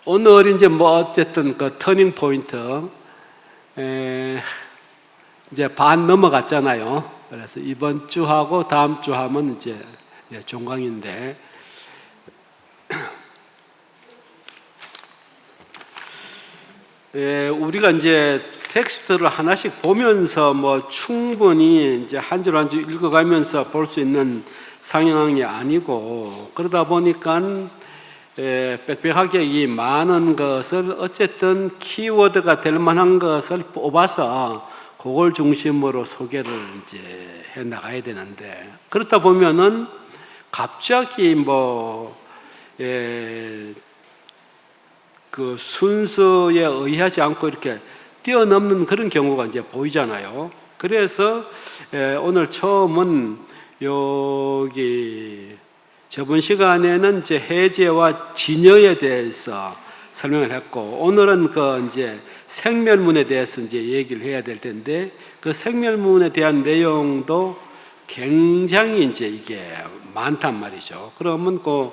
오늘 이제 어쨌든 그 터닝 포인트 이제 반 넘어갔잖아요. 그래서 이번 주 하고 다음 주 하면 이제 종강인데 우리가 이제 텍스트를 하나씩 보면서 충분히 이제 한 줄 한 줄 읽어가면서 볼 수 있는 상황이 아니고, 그러다 보니까 빽빽하게 이 많은 것을 어쨌든 키워드가 될 만한 것을 뽑아서 그걸 중심으로 소개를 이제 해 나가야 되는데, 그렇다 보면은 갑자기 그 순서에 의하지 않고 이렇게 뛰어넘는 그런 경우가 이제 보이잖아요. 그래서 오늘 처음은 여기 저번 시간에는 이제 해제와 진여에 대해서 설명을 했고, 오늘은 그 이제 생멸문에 대해서 이제 얘기를 해야 될 텐데, 그 생멸문에 대한 내용도 굉장히 이제 이게 많단 말이죠. 그러면 그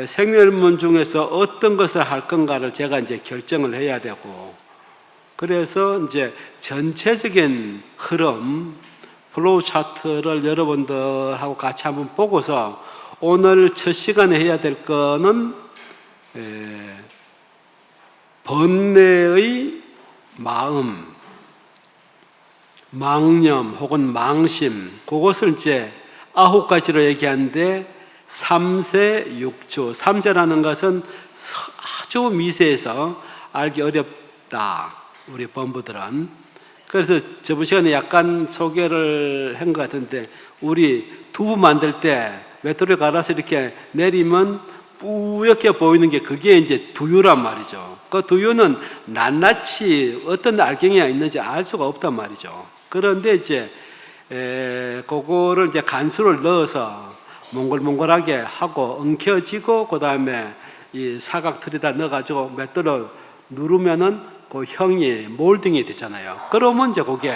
생멸문 중에서 어떤 것을 할 건가를 제가 이제 결정을 해야 되고, 그래서 이제 전체적인 흐름, 플로우 차트를 여러분들하고 같이 한번 보고서 오늘 첫 시간에 해야 될 거는 번뇌의 마음, 망념 혹은 망심, 그것을 이제 9가지로 얘기하는데 3세 6주, 3세라는 것은 아주 미세해서 알기 어렵다, 우리 본부들은. 그래서 저번 시간에 약간 소개를 한 것 같은데, 우리 두부 만들 때 맷돌에 갈아서 이렇게 내리면 뿌옇게 보이는 게 그게 이제 두유란 말이죠. 그 두유는 낱낱이 어떤 알갱이가 있는지 알 수가 없단 말이죠. 그런데 이제 그거를 이제 간수를 넣어서 몽글몽글하게 하고 엉켜지고, 그 다음에 이 사각틀에다 넣어가지고 맷돌로 누르면은 그 형이 몰딩이 되잖아요. 그러면 이제 그게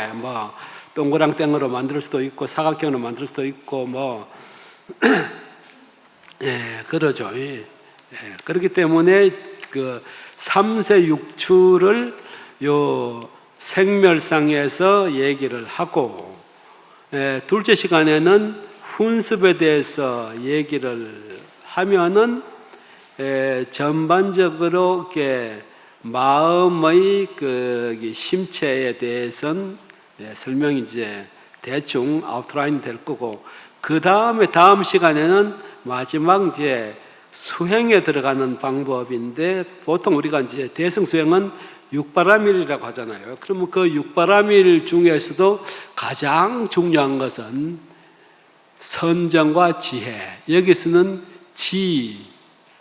동그랑땡으로 만들 수도 있고 사각형으로 만들 수도 있고 그러죠. 그렇기 때문에 그 3세 6추를 요 생멸상에서 얘기를 하고, 둘째 시간에는 훈습에 대해서 얘기를 하면은 전반적으로 이렇게 마음의 그 심체에 대해서는 설명이 이제 대충 아웃라인 될 거고, 그 다음에 다음 시간에는 마지막 이제 수행에 들어가는 방법인데, 보통 우리가 이제 대승수행은 육바라밀이라고 하잖아요. 그러면 그 육바라밀 중에서도 가장 중요한 것은 선정과 지혜. 여기서는 지,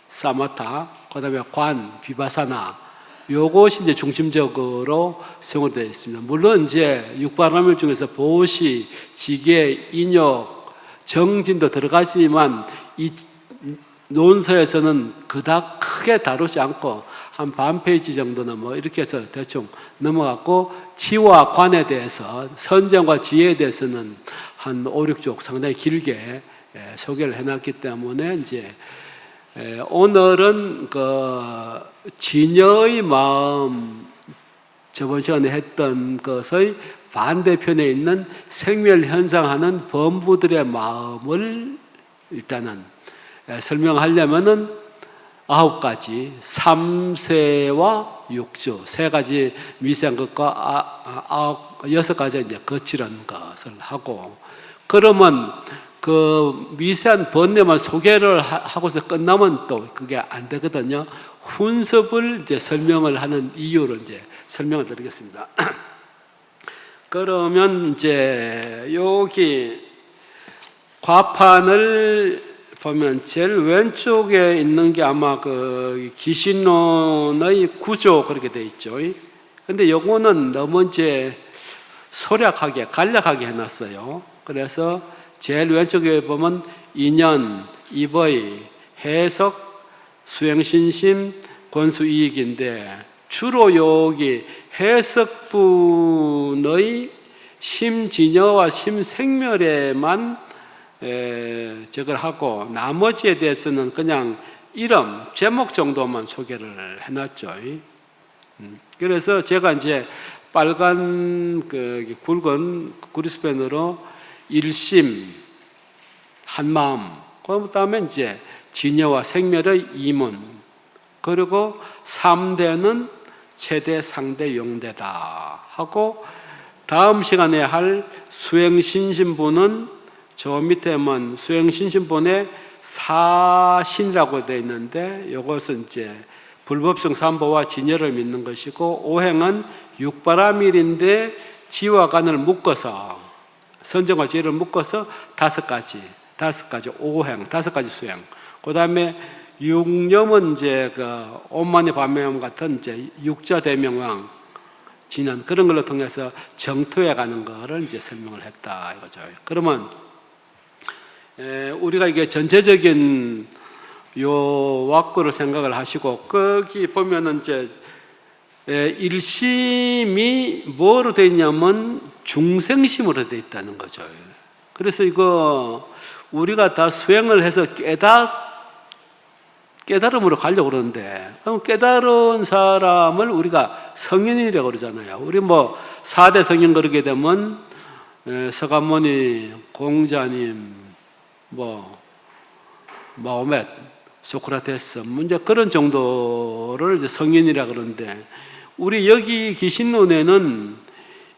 사마타, 그 다음에 관, 비바사나, 요것이 이제 중심적으로 생활되어 있습니다. 물론 이제 육바라밀 중에서 보시, 지계, 인욕, 정진도 들어가지만 이 논서에서는 그닥 크게 다루지 않고 한 반 페이지 정도는 이렇게 해서 대충 넘어갔고, 지와 관에 대해서, 선정과 지혜에 대해서는 한 5, 6쪽 상당히 길게 소개를 해놨기 때문에 이제 오늘은 그 진여의 마음, 저번 시간에 했던 것의 반대편에 있는 생멸현상하는 범부들의 마음을 일단은 설명하려면은 9가지, 3세와 6주, 3가지 미세한 것과 6가지 이제 거칠은 것을 하고, 그러면 그 미세한 번뇌만 소개를 하고서 끝나면 또 그게 안 되거든요. 훈습을 이제 설명을 하는 이유를 이제 설명을 드리겠습니다. 그러면 이제 여기 과판을 보면 제일 왼쪽에 있는 게 아마 그 기신론의 구조 그렇게 돼 있죠. 근데 요거는 너무 이제 소략하게 간략하게 해놨어요. 그래서 제일 왼쪽에 보면 인연, 입의, 해석, 수행신심, 권수이익인데 주로 여기 해석분의 심진여와 심생멸에만 저걸 하고 나머지에 대해서는 그냥 이름, 제목 정도만 소개를 해놨죠. 그래서 제가 이제 빨간 굵은 그리스펜으로 일심, 한마음, 그 다음에 이제 진여와 생멸의 이문, 그리고 3대는 체대, 상대, 용대다 하고, 다음 시간에 할 수행신신분은 저 밑에만 수행신신분에 사신이라고 되어 있는데, 이것은 이제 불법성 삼보와 진여를 믿는 것이고, 오행은 육바라밀인데 지와 간을 묶어서, 선정과 지혜를 묶어서 다섯 가지 오행, 다섯 가지 수행. 그 다음에 육념은 이제 오만의 반명함 같은 이제 육자 대명왕 진언, 그런 걸로 통해서 정토에 가는 거를 이제 설명을 했다 이거죠. 그러면 우리가 이게 전체적인 요 왁구를 생각을 하시고, 거기 보면은 이제 일심이 뭐로 되어 있냐면 중생심으로 되어 있다는 거죠. 그래서 이거 우리가 다 수행을 해서 깨달음으로 가려고 그러는데, 그럼 깨달은 사람을 우리가 성인이라고 그러잖아요. 우리 뭐 4대 성인 그러게 되면 서가모니, 공자님, 뭐 마호멧, 소크라테스, 이제 그런 정도를 이제 성인이라 그러는데, 우리 여기 기신론에는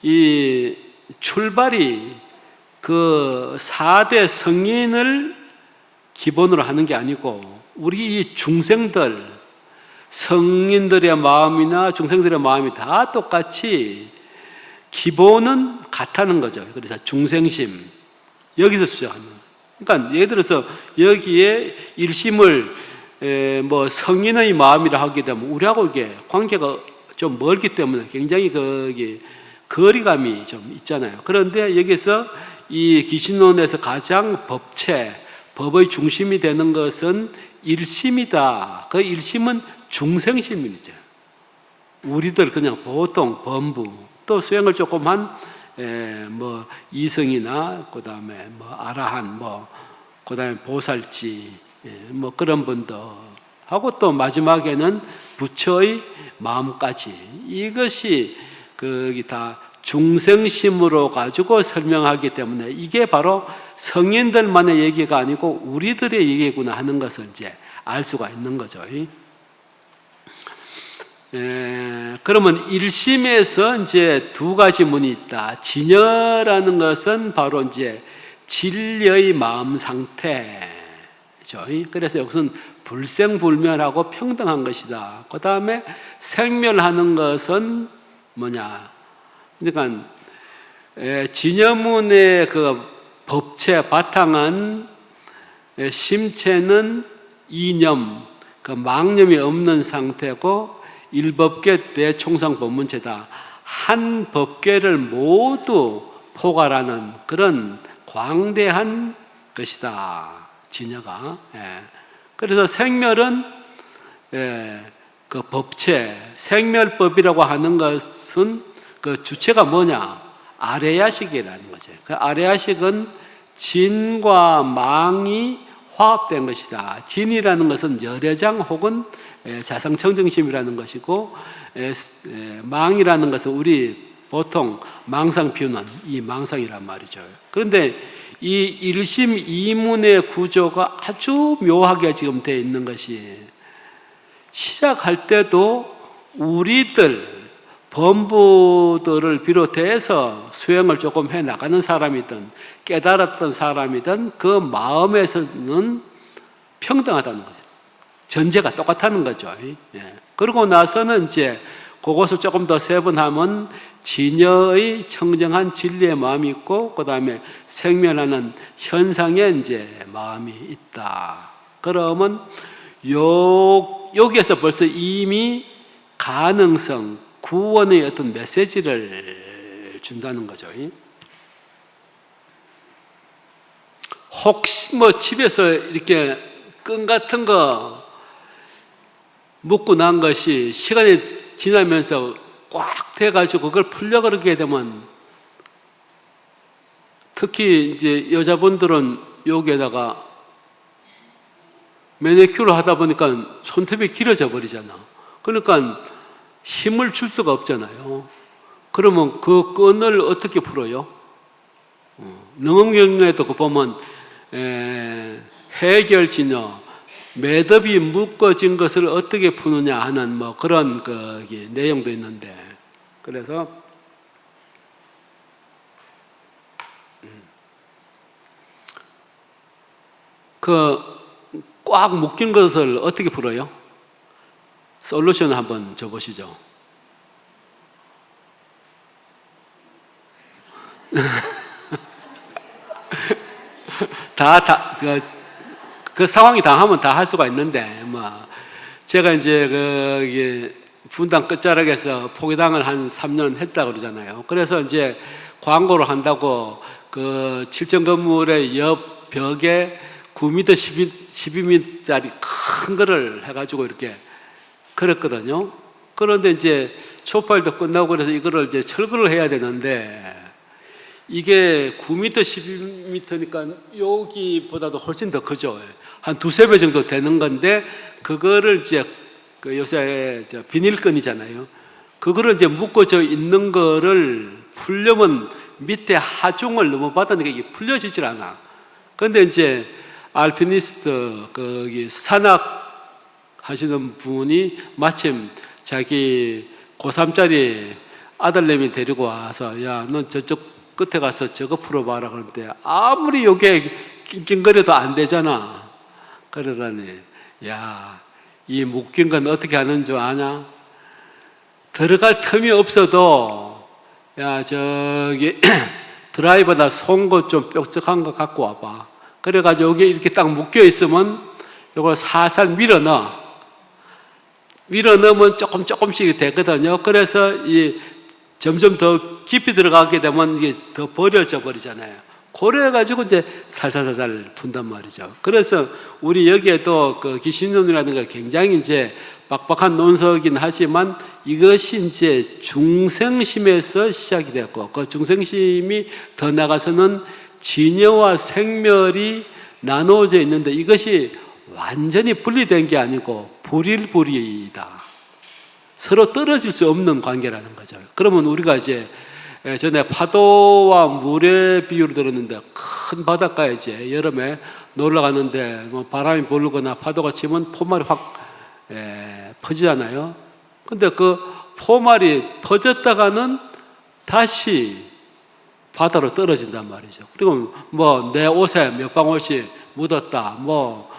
이 출발이 그 4대 성인을 기본으로 하는 게 아니고, 우리 이 중생들, 성인들의 마음이나 중생들의 마음이 다 똑같이 기본은 같다는 거죠. 그래서 중생심, 여기서 시작하는. 그러니까 예를 들어서 여기에 일심을 뭐 성인의 마음이라 하게 되면 우리하고 이게 관계가 좀 멀기 때문에 굉장히 거기 거리감이 좀 있잖아요. 그런데 여기서 이 기신론에서 가장 법의 중심이 되는 것은 일심이다. 그 일심은 중생심이죠. 우리들 그냥 보통 범부, 또 수행을 조금 한 뭐 이성이나 그다음에 뭐 아라한, 뭐 그다음에 보살지, 뭐 그런 분들 하고, 또 마지막에는 부처의 마음까지, 이것이 거기 다 중생심으로 가지고 설명하기 때문에 이게 바로 성인들만의 얘기가 아니고 우리들의 얘기구나 하는 것을 이제 알 수가 있는 거죠. 그러면 일심에서 이제 두 가지 문이 있다. 진여라는 것은 바로 이제 진리의 마음 상태죠. 그래서 여기서는 불생불멸하고 평등한 것이다. 그 다음에 생멸하는 것은 뭐냐? 그러니까 진여문의 그 법체 바탕은 심체는 이념, 그 망념이 없는 상태고, 일법계 대총상 법문체다. 한 법계를 모두 포괄하는 그런 광대한 것이다, 진여가. 그래서 생멸은 그 법체, 생멸법이라고 하는 것은 그 주체가 뭐냐? 아레야식이라는 거죠. 그 아레야식은 진과 망이 화합된 것이다. 진이라는 것은 열애장 혹은 자성청정심이라는 것이고, 망이라는 것은 우리 보통 망상 비유는 이 망상이란 말이죠. 그런데 이 일심 이문의 구조가 아주 묘하게 지금 되어 있는 것이, 시작할 때도 우리들 범부들을 비롯해서 수행을 조금 해 나가는 사람이든 깨달았던 사람이든 그 마음에서는 평등하다는 거죠. 전제가 똑같다는 거죠. 그러고 나서는 이제 그것을 조금 더 세분하면 진여의 청정한 진리의 마음이 있고, 그 다음에 생멸하는 현상의 이제 마음이 있다. 그러면 여기에서 벌써 이미 가능성, 구원의 어떤 메시지를 준다는 거죠. 혹시 뭐 집에서 이렇게 끈 같은 거 묶고 난 것이 시간이 지나면서 꽉 돼가지고 그걸 풀려 그러게 되면, 특히 이제 여자분들은 여기에다가 매니큐어를 하다 보니까 손톱이 길어져 버리잖아. 그러니까 힘을 줄 수가 없잖아요. 그러면 그 끈을 어떻게 풀어요? 능엄경에도 그 보면 해결진여, 매듭이 묶어진 것을 어떻게 푸느냐 하는 뭐 그런 내용도 있는데, 그래서 그 꽉 묶인 것을 어떻게 풀어요? 솔루션을 한번 줘보시죠. 그 상황이 당하면 다 할 수가 있는데, 뭐, 제가 이제 분당 끝자락에서 포기당을 한 3년 했다고 그러잖아요. 그래서 이제 광고를 한다고 그 7층 건물의 옆 벽에 9m, 12m짜리 큰 거를 해가지고 이렇게 그랬거든요. 그런데 이제 초파일도 끝나고 그래서 이거를 이제 철거를 해야 되는데, 이게 9m, 12m니까 여기보다도 훨씬 더 크죠. 한 두세 배 정도 되는 건데, 그거를 이제 요새 비닐끈이잖아요. 그거를 이제 묶어져 있는 거를 풀려면 밑에 하중을 너무 받으니까 이게 풀려지질 않아. 그런데 이제 알피니스트, 산악 하시는 분이 마침 자기 고3짜리 아들내미 데리고 와서, 야, 넌 저쪽 끝에 가서 저거 풀어봐라. 그런데 아무리 요게 낑낑거려도 안 되잖아. 그러더니, 야, 이 묶인 건 어떻게 하는 줄 아냐? 들어갈 틈이 없어도, 야, 저기 드라이버나 송곳 좀 뾰족한 거 갖고 와봐. 그래가지고 여기 이렇게 딱 묶여 있으면 이걸 살살 밀어 넣으면 조금씩 되거든요. 그래서 점점 더 깊이 들어가게 되면 이게 더 버려져 버리잖아요. 그래가지고 이제 살살살살 푼단 말이죠. 그래서 우리 여기에도 그 기신론이라는 게 굉장히 이제 빡빡한 논서이긴 하지만, 이것이 이제 중생심에서 시작이 됐고, 그 중생심이 더 나가서는 진여와 생멸이 나누어져 있는데, 이것이 완전히 분리된 게 아니고 불일불이다. 서로 떨어질 수 없는 관계라는 거죠. 그러면 우리가 이제 전에 파도와 물의 비유를 들었는데, 큰 바닷가에 이제 여름에 놀러 갔는데 뭐 바람이 불거나 파도가 치면 포말이 확 퍼지잖아요. 근데 그 포말이 퍼졌다가는 다시 바다로 떨어진단 말이죠. 그리고 뭐 내 옷에 몇 방울씩 묻었다, 뭐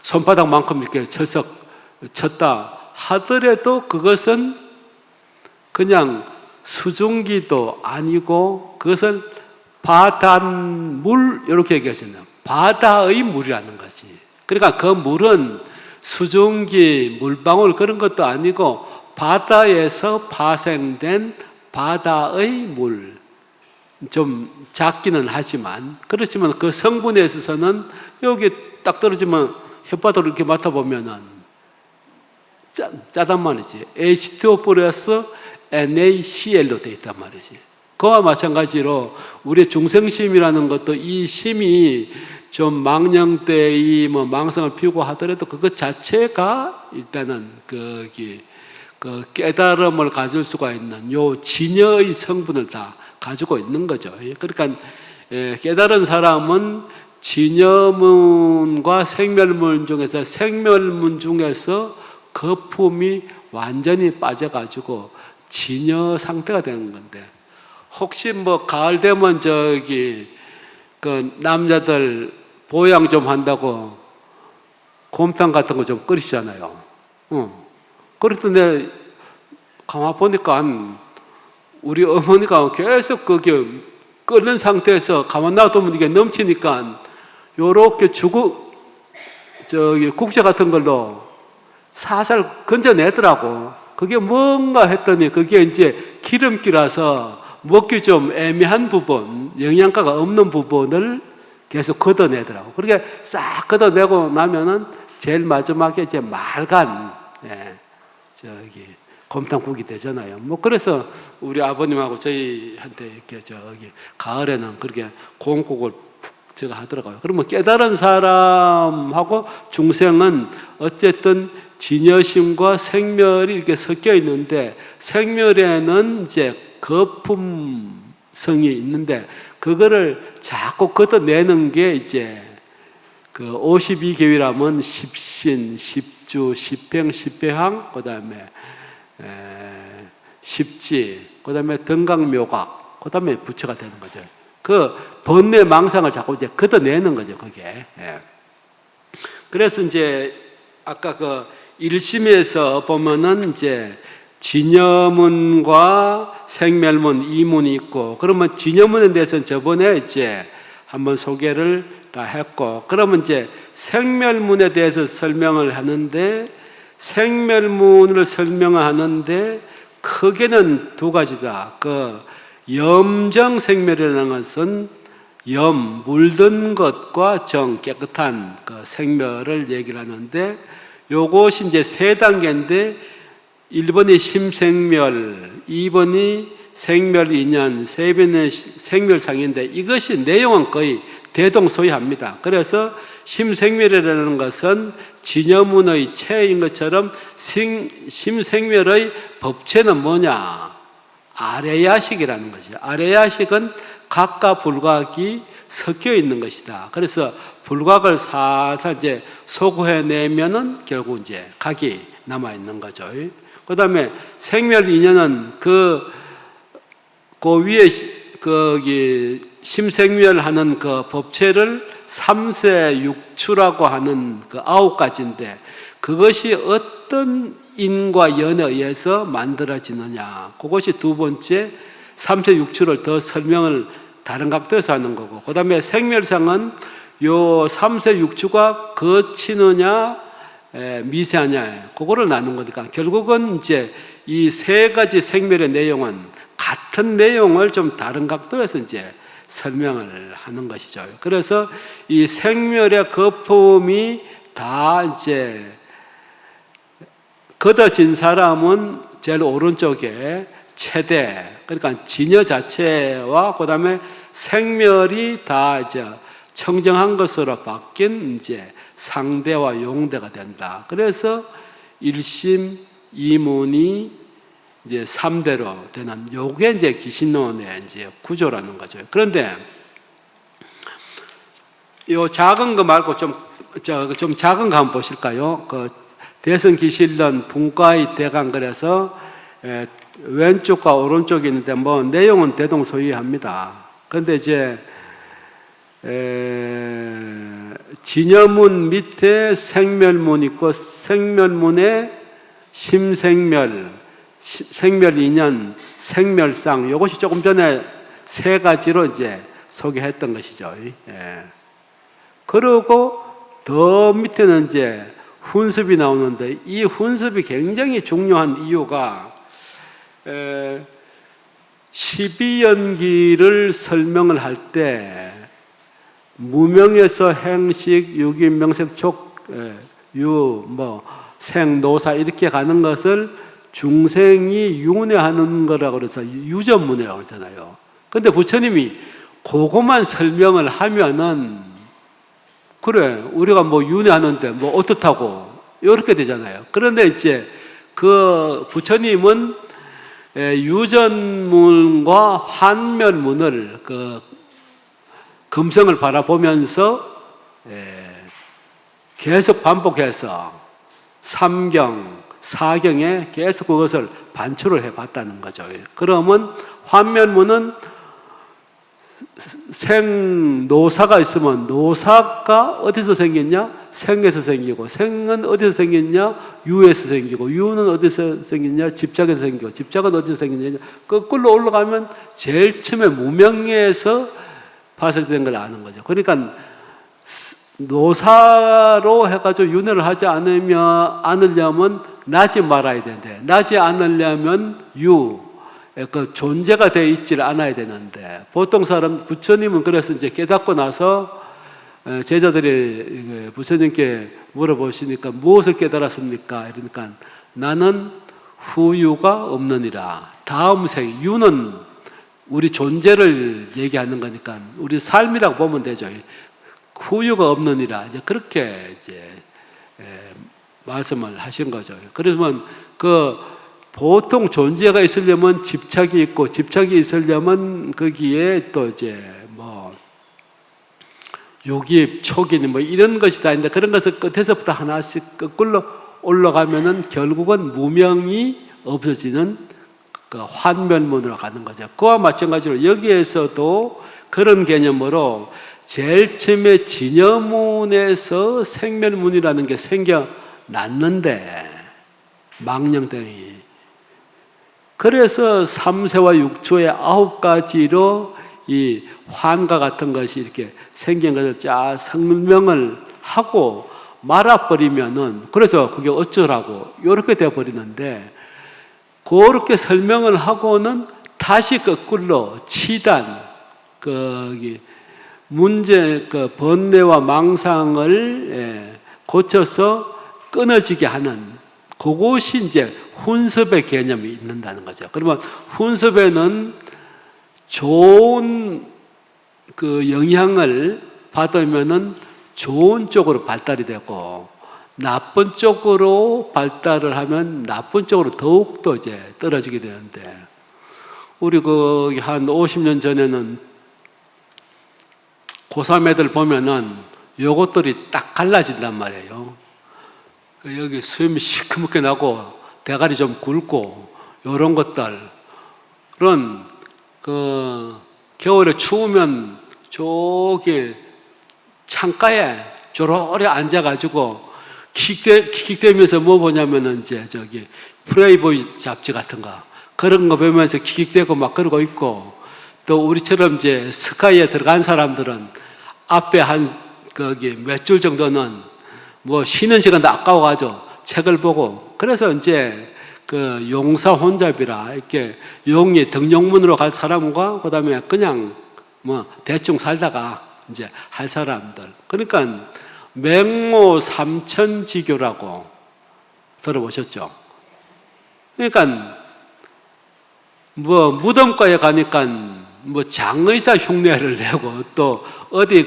손바닥만큼 이렇게 쳤다 하더라도 그것은 그냥 수증기도 아니고, 그것은 바닷물, 이렇게 얘기하시네요. 바다의 물이라는 거지. 그러니까 그 물은 수증기, 물방울 그런 것도 아니고 바다에서 파생된 바다의 물. 좀 작기는 하지만, 그렇지만 그 성분에 있어서는 여기 딱 떨어지면 혓바닥으로 이렇게 맡아보면은 짜단 말이지. H2O 플러스 NaCl로 되어 있단 말이지. 그와 마찬가지로 우리의 중생심이라는 것도, 이 심이 좀 망령되이 뭐 망성을 피우고 하더라도 그것 자체가 일단은 그 깨달음을 가질 수가 있는 요 진여의 성분을 다 가지고 있는 거죠. 그러니까 깨달은 사람은 진여문과 생멸문 중에서, 생멸문 중에서 거품이 완전히 빠져가지고 진여 상태가 되는 건데, 혹시 뭐 가을 되면 그 남자들 보양 좀 한다고 곰탕 같은 거 좀 끓이시잖아요. 그래서 내가 가만 보니까 우리 어머니가 계속 거기 끓는 상태에서 가만 놔두면 이게 넘치니까 요렇게 국자 같은 걸로 살살 건져내더라고. 그게 뭔가 했더니 그게 이제 기름기라서 먹기 좀 애매한 부분, 영양가가 없는 부분을 계속 걷어내더라고. 그렇게 싹 걷어내고 나면은 제일 마지막에 이제 맑은 저기 곰탕국이 되잖아요. 뭐 그래서 우리 아버님하고 저희한테 이렇게 저기 가을에는 그렇게 고흥국을 푹 제가 하더라고요. 그러면 깨달은 사람하고 중생은 어쨌든 진여심과 생멸이 이렇게 섞여 있는데, 생멸에는 이제 거품성이 있는데 그거를 자꾸 걷어내는 게 이제 그 52계위라면 십신, 십주, 십행, 십배항, 그 다음에 십지, 그 다음에 등강묘각, 그 다음에 부처가 되는 거죠. 그 번뇌 망상을 자꾸 이제 걷어내는 거죠, 그게. 그래서 이제 아까 그 일심에서 보면은 이제 진여문과 생멸문 이문이 있고, 그러면 진여문에 대해서는 저번에 이제 한번 소개를 다 했고, 그러면 이제 생멸문에 대해서 설명을 하는데, 생멸문을 설명하는데 크게는 두 가지다. 그 염정생멸이라는 것은 염, 물든 것과 정, 깨끗한 그 생멸을 얘기를 하는데, 요것이 이제 세 단계인데 1번이 심생멸, 2번이 생멸인연, 3번이 생멸상인데 이것이 내용은 거의 대동소이합니다. 그래서 심생멸이라는 것은 진여문의 체인 것처럼 심생멸의 법체는 뭐냐? 아래야식이라는 거죠. 아래야식은 각과 불각이 섞여 있는 것이다. 그래서 불각을 살살 이제 소구해내면은 결국 이제 각이 남아 있는 거죠. 그 다음에 생멸인연은 그 위에 거기 심생멸하는 그 법체를 삼세육추라고 하는 그 9가지인데 그것이 어떤 인과 연에 의해서 만들어지느냐, 그것이 두 번째 삼세육추를 더 설명을 다른 각도에서 하는 거고, 그 다음에 생멸상은 요 삼세육추가 거치느냐 미세하냐, 그거를 나눈 거니까 결국은 이제 이 세 가지 생멸의 내용은 같은 내용을 좀 다른 각도에서 이제 설명을 하는 것이죠. 그래서 이 생멸의 거품이 다 이제 걷어진 사람은 제일 오른쪽에 체대, 그러니까 진여 자체와 그 다음에 생멸이 다 이제 청정한 것으로 바뀐 이제 상대와 용대가 된다. 그래서 일심, 이문이 이제 3대로 되는 요게 이제 기신론의 이제 구조라는 거죠. 그런데 요 작은 거 말고 좀 작은 거 한번 보실까요? 그 대성기실론 분과의 대강, 그래서 왼쪽과 오른쪽이 있는데 뭐 내용은 대동소이합니다. 그런데 이제 진여문 밑에 생멸문 있고, 생멸문에 심생멸, 생멸인연, 생멸상, 이것이 조금 전에 세 가지로 이제 소개했던 것이죠. 그리고 더 밑에는 이제 훈습이 나오는데, 이 훈습이 굉장히 중요한 이유가 12연기를 설명을 할 때 무명에서 행식, 유기, 명색, 촉, 유, 생, 노사 이렇게 가는 것을 중생이 윤회하는 거라고 그래서 유전문이라고 하잖아요. 근데 부처님이 그것만 설명을 하면은, 그래, 우리가 윤회하는데 어떻다고 이렇게 되잖아요. 그런데 이제 그 부처님은 유전문과 환멸문을 그 금성을 바라보면서 계속 반복해서 3경, 4경에 계속 그것을 반출을 해봤다는 거죠. 그러면 환멸문은 생노사가 있으면 노사가 어디서 생겼냐? 생에서 생기고, 생은 어디서 생겼냐? 유에서 생기고, 유는 어디서 생겼냐? 집착에서 생기고, 집착은 어디서 생겼냐? 거꾸로 올라가면 제일 처음에 무명에서 파설된 걸 아는 거죠. 그러니까 노사로 해가지고 윤회를 하지 않으려면 나지 말아야 되는데, 나지 않으려면 그 존재가 되어 있지를 않아야 되는데, 보통 사람, 부처님은 그래서 이제 깨닫고 나서 제자들이 부처님께 물어보시니까 무엇을 깨달았습니까? 이러니까 나는 후유가 없느니라. 다음 생, 유는 우리 존재를 얘기하는 거니까 우리 삶이라고 보면 되죠. 후유가 없느니라. 이제 그렇게 이제 말씀을 하신 거죠. 그러면 보통 존재가 있으려면 집착이 있고, 집착이 있으려면 거기에 또 이제 요기, 초기니 이런 것이 다 있는데, 그런 것을 끝에서부터 하나씩 거꾸로 올라가면은 결국은 무명이 없어지는 그 환멸문으로 가는 거죠. 그와 마찬가지로 여기에서도 그런 개념으로 제일 처음에 진여문에서 생멸문이라는 게 생겨났는데, 망령등이. 그래서 3세와 6초의 9가지로 이 환과 같은 것이 이렇게 생긴 것을 쫙 설명을 하고 말아버리면은, 그래서 그게 어쩌라고 이렇게 되어버리는데, 그렇게 설명을 하고는 다시 거꾸로 치단, 문제, 번뇌와 망상을 고쳐서 끊어지게 하는, 그것이 이제 훈습의 개념이 있는다는 거죠. 그러면 훈습에는 좋은 영향을 받으면은 좋은 쪽으로 발달이 되고, 나쁜 쪽으로 발달을 하면 나쁜 쪽으로 더욱더 이제 떨어지게 되는데, 우리 한 50년 전에는 고3 애들 보면은 요것들이 딱 갈라진단 말이에요. 여기 수염이 시커멓게 나고 대가리 좀 굵고 요런 것들, 그런 겨울에 추우면 저기 창가에 조로리 앉아가지고 킥킥대면서 뭐 보냐면은 이제 저기 프레이보이 잡지 같은 거, 그런 거 보면서 킥킥대고 막 그러고 있고, 또 우리처럼 이제 스카이에 들어간 사람들은 앞에 몇 줄 정도는 뭐 쉬는 시간도 아까워가지고 책을 보고, 그래서 이제 용사혼잡이라 이렇게 용이 등용문으로 갈 사람과 그다음에 그냥 대충 살다가 이제 할 사람들. 그러니까 맹모 삼천지교라고 들어보셨죠? 그러니까 무덤가에 가니까 장의사 흉내를 내고, 또 어디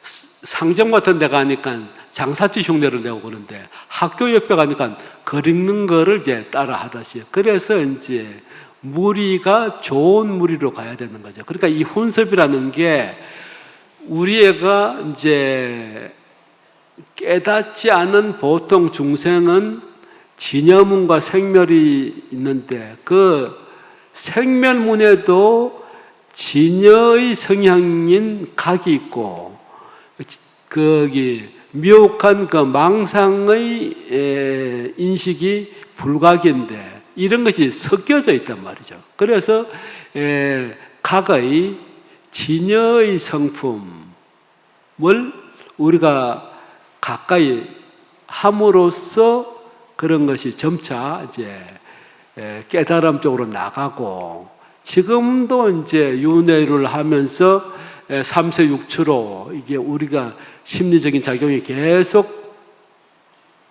상점 같은 데 가니까 장사치 흉내를 내고 그러는데, 학교 옆에 가니까 글 읽는 거를 이제 따라 하듯이, 그래서 이제 무리가 좋은 무리로 가야 되는 거죠. 그러니까 이 훈습이라는 게 우리 애가 이제 깨닫지 않은 보통 중생은 진여문과 생멸이 있는데, 그 생멸문에도 진여의 성향인 각이 있고, 미혹한 망상의 인식이 불각인데, 이런 것이 섞여져 있단 말이죠. 그래서 각의 진여의 성품을 우리가 가까이 함으로써 그런 것이 점차 이제 깨달음 쪽으로 나가고, 지금도 이제 윤회를 하면서 3세 6추로 이게 우리가 심리적인 작용이 계속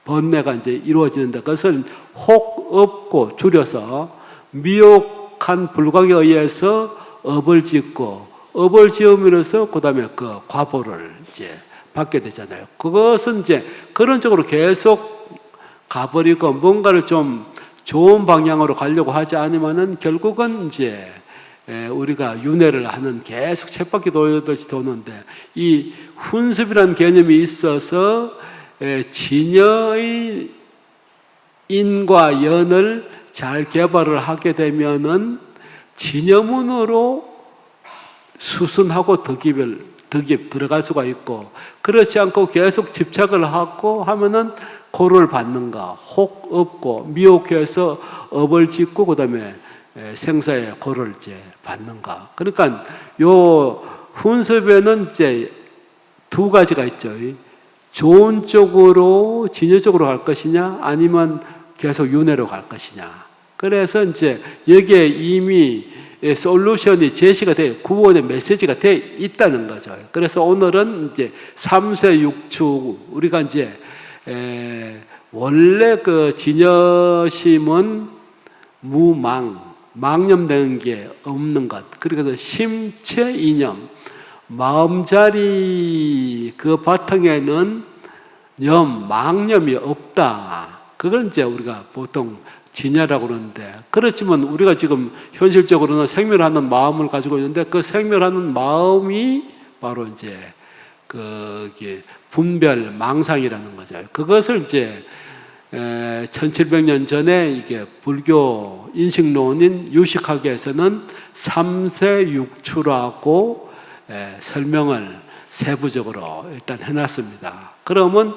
번뇌가 이제 이루어지는데, 그것을 혹 없고 줄여서 미혹한 불각에 의해서 업을 짓고, 업을 지음으로써 그 다음에 과보를 이제 받게 되잖아요. 그것은 이제 그런 쪽으로 계속 가버리고, 뭔가를 좀 좋은 방향으로 가려고 하지 않으면은 결국은 이제 우리가 윤회를 하는, 계속 쳇바퀴 돌듯이 도는데, 이 훈습이라는 개념이 있어서 진여의 인과 연을 잘 개발을 하게 되면은 진여문으로 수순하고 덕입 들어갈 수가 있고, 그렇지 않고 계속 집착을 하고 하면은 고를 받는가, 혹 없고 미혹해서 업을 짓고 그 다음에 생사의 고를 이제 받는가. 그러니까 요 훈습에는 이제 두 가지가 있죠. 좋은 쪽으로 진여 쪽으로 갈 것이냐, 아니면 계속 윤회로 갈 것이냐. 그래서 이제 여기에 이미 솔루션이 제시가 돼, 구원의 메시지가 돼 있다는 거죠. 그래서 오늘은 이제 3세 6추, 우리가 이제 원래 그 진여심은 망념되는 게 없는 것. 그래서 심체 이념, 마음자리 그 바탕에는 망념이 없다. 그걸 이제 우리가 보통 진여라고 그러는데, 그렇지만 우리가 지금 현실적으로는 생멸하는 마음을 가지고 있는데, 그 생멸하는 마음이 바로 이제 분별, 망상이라는 거죠. 그것을 이제 1700년 전에 이게 불교 인식론인 유식학에서는 삼세육추라고 설명을 세부적으로 일단 해놨습니다. 그러면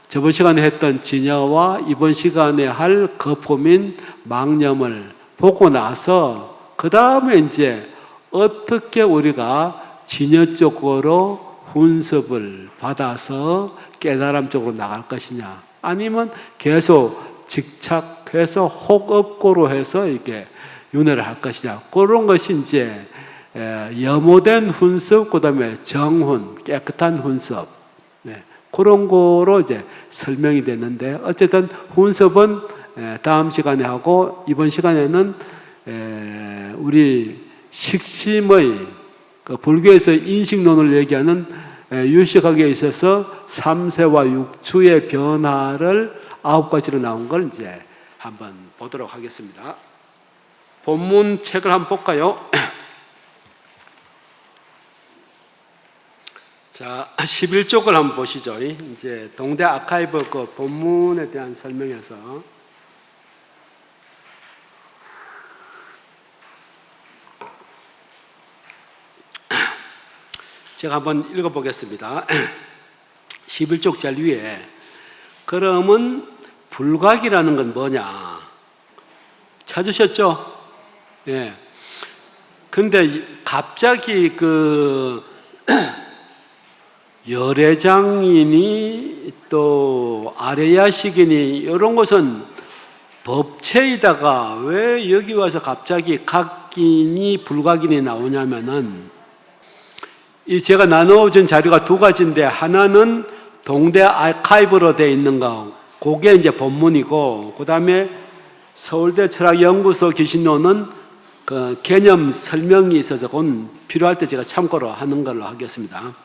저번 시간에 했던 진여와 이번 시간에 할 거품인 망념을 보고 나서 그 다음에 이제 어떻게 우리가 진여 쪽으로 훈습을 받아서 깨달음 쪽으로 나갈 것이냐, 아니면 계속 직착해서 혹업고로 해서 이렇게 윤회를 할 것이냐, 그런 것이 이제 염호된 훈습, 그 다음에 정훈, 깨끗한 훈습, 그런 거로 이제 설명이 됐는데, 어쨌든 훈습은 다음 시간에 하고, 이번 시간에는 우리 식심의 불교에서 인식론을 얘기하는 유식학에 있어서 3세와 6추의 변화를 9가지로 나온 걸 이제 한번 보도록 하겠습니다. 본문 책을 한번 볼까요? 자, 11쪽을 한번 보시죠. 이제 동대 아카이브 그 본문에 대한 설명에서 제가 한번 읽어보겠습니다. 11쪽 제일 위에, 그러면 불각이라는 건 뭐냐? 찾으셨죠? 예. 근데 갑자기 열애장이니 또 아레야식이니 이런 것은 법체이다가 왜 여기 와서 갑자기 각인이 불각인이 나오냐면은, 이 제가 나눠준 자료가 2가지인데, 하나는 동대 아카이브로 되어 있는 거, 그게 이제 본문이고, 그 다음에 서울대 철학연구소 기신론은 그 개념 설명이 있어서 그건 필요할 때 제가 참고로 하는 걸로 하겠습니다.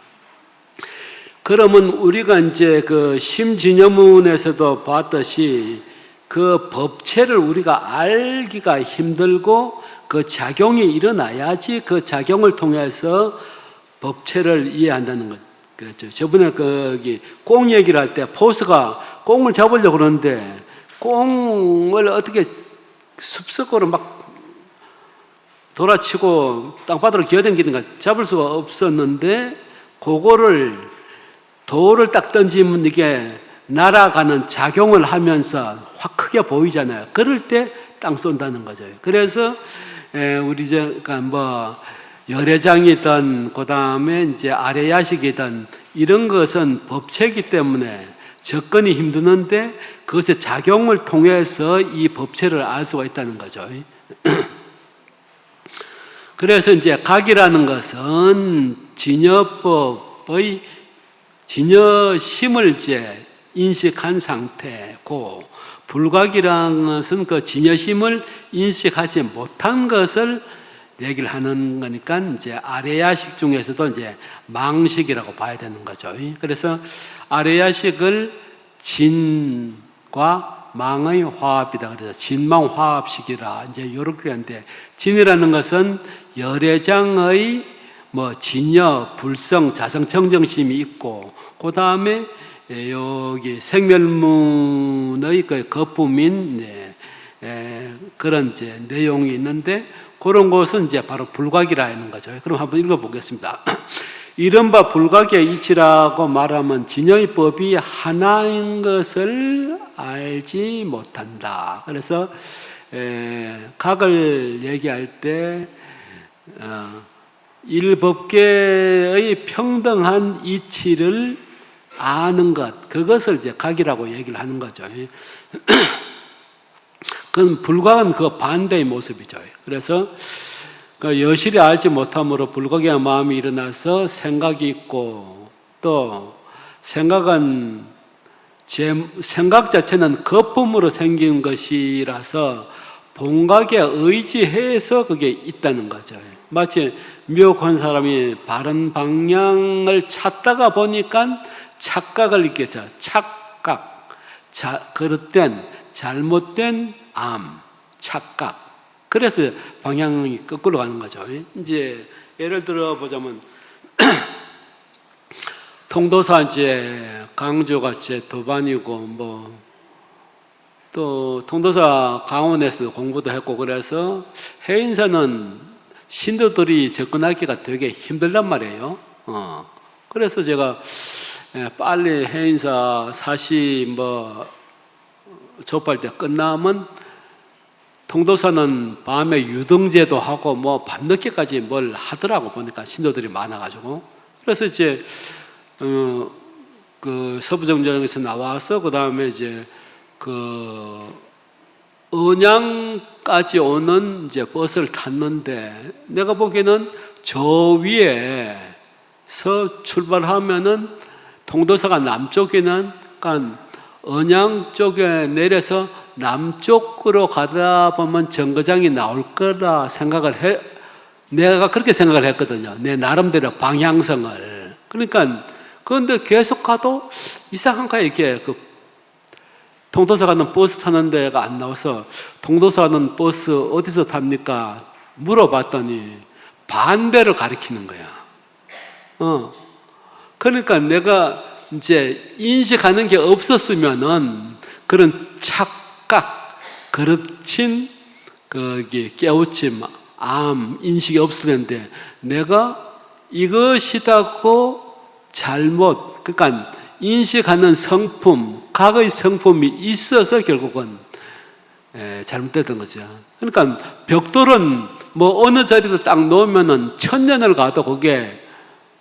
그러면 우리가 이제 그 심진여문에서도 봤듯이 그 법체를 우리가 알기가 힘들고 그 작용이 일어나야지 그 작용을 통해서 법체를 이해한다는 것. 그렇죠. 저번에 거기 꽁 얘기를 할 때 포스가 꽁을 잡으려고 그러는데 꽁을 어떻게 숲속으로 막 돌아치고 땅바닥으로 기어다니니까 잡을 수가 없었는데, 그거를 돌을 딱 던지면 이게 날아가는 작용을 하면서 확 크게 보이잖아요. 그럴 때 땅 쏜다는 거죠. 그래서 우리 열애장이든 그 다음에 이제 아레야식이든 이런 것은 법체이기 때문에 접근이 힘드는데, 그것의 작용을 통해서 이 법체를 알 수가 있다는 거죠. 그래서 이제 각이라는 것은 진여법의 진여심을 이제 인식한 상태고, 불각이라는 것은 그 진여심을 인식하지 못한 것을 얘기를 하는 거니까 이제 아레야식 중에서도 이제 망식이라고 봐야 되는 거죠. 그래서 아레야식을 진과 망의 화합이다. 그래서 진망화합식이라 이제 이렇게 하는데, 진이라는 것은 열애장의 진여, 불성, 자성, 정정심이 있고, 그 다음에 여기 생멸문의 그 거품인 그런 이제 내용이 있는데, 그런 것은 이제 바로 불각이라는 거죠. 그럼 한번 읽어보겠습니다. 이른바 불각의 이치라고 말하면 진여의 법이 하나인 것을 알지 못한다. 그래서 각을 얘기할 때 일법계의 평등한 이치를 아는 것, 그것을 이제 각이라고 얘기를 하는 거죠. 그건 불각은 그 반대의 모습이죠. 그래서 그 여실히 알지 못함으로 불각의 마음이 일어나서 생각이 있고, 또 생각은 제 생각 자체는 거품으로 생긴 것이라서 본각에 의지해서 그게 있다는 거죠. 마치 미혹한 사람이 바른 방향을 찾다가 보니까 착각을 있겠죠. 착각, 그릇된, 잘못된 암, 착각. 그래서 방향이 거꾸로 가는 거죠. 이제 예를 들어 보자면 통도사 이제 강조가 제 도반이고 뭐 또 통도사 강원에서 공부도 했고 그래서 해인사는 신도들이 접근하기가 되게 힘들단 말이에요. 그래서 제가 빨리 해인사 사시 뭐 접할 때 끝나면 통도사는 밤에 유등제도 하고 뭐 밤늦게까지 뭘 하더라고 보니까 신도들이 많아가지고 그래서 이제 그 서부정정에서 나와서 그 다음에 이제 그 언양까지 오는 이제 버스를 탔는데 내가 보기에는 저 위에서 출발하면은 통도사가 남쪽이는 그러니까 언양 쪽에 내려서 남쪽으로 가다 보면 정거장이 나올 거라 생각을 해. 내가 그렇게 생각을 했거든요. 내 나름대로 방향성을. 그러니까 그런데 계속 가도 이상한가 이게 그 통도사 가는 버스 타는 데가 안 나와서 통도사 가는 버스 어디서 탑니까? 물어봤더니 반대로 가리키는 거야. 그러니까 내가 이제 인식하는 게 없었으면은 그런 착각, 그르친 거기 깨우침, 암 인식이 없을 텐데 내가 이것이다고 잘못 그러니까 인식하는 성품, 각의 성품이 있어서 결국은 잘못됐던 거죠. 그러니까 벽돌은 뭐 어느 자리로 딱 놓으면은 1000년을 가도 그게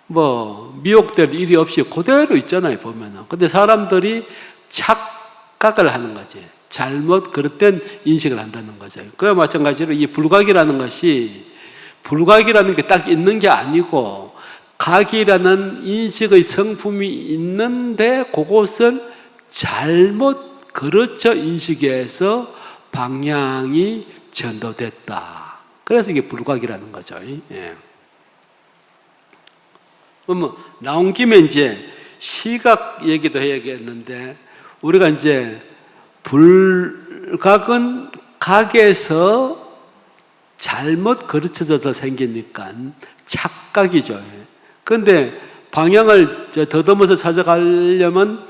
뭐 미혹될 일이 없이 그대로 있잖아요 보면은. 근데 사람들이 착각을 하는 거지. 잘못 그릇된 인식을 한다는 거죠. 그와 마찬가지로 이 불각이라는 것이 불각이라는 게 딱 있는 게 아니고 각이라는 인식의 성품이 있는데 그것을 잘못 그르쳐 인식해서 방향이 전도됐다. 그래서 이게 불각이라는 거죠. 예. 그러면 나온 김에 이제 시각 얘기도 해야겠는데 우리가 이제 불각은 각에서 잘못 그르쳐져서 생기니까 착각이죠. 그런데 방향을 더듬어서 찾아가려면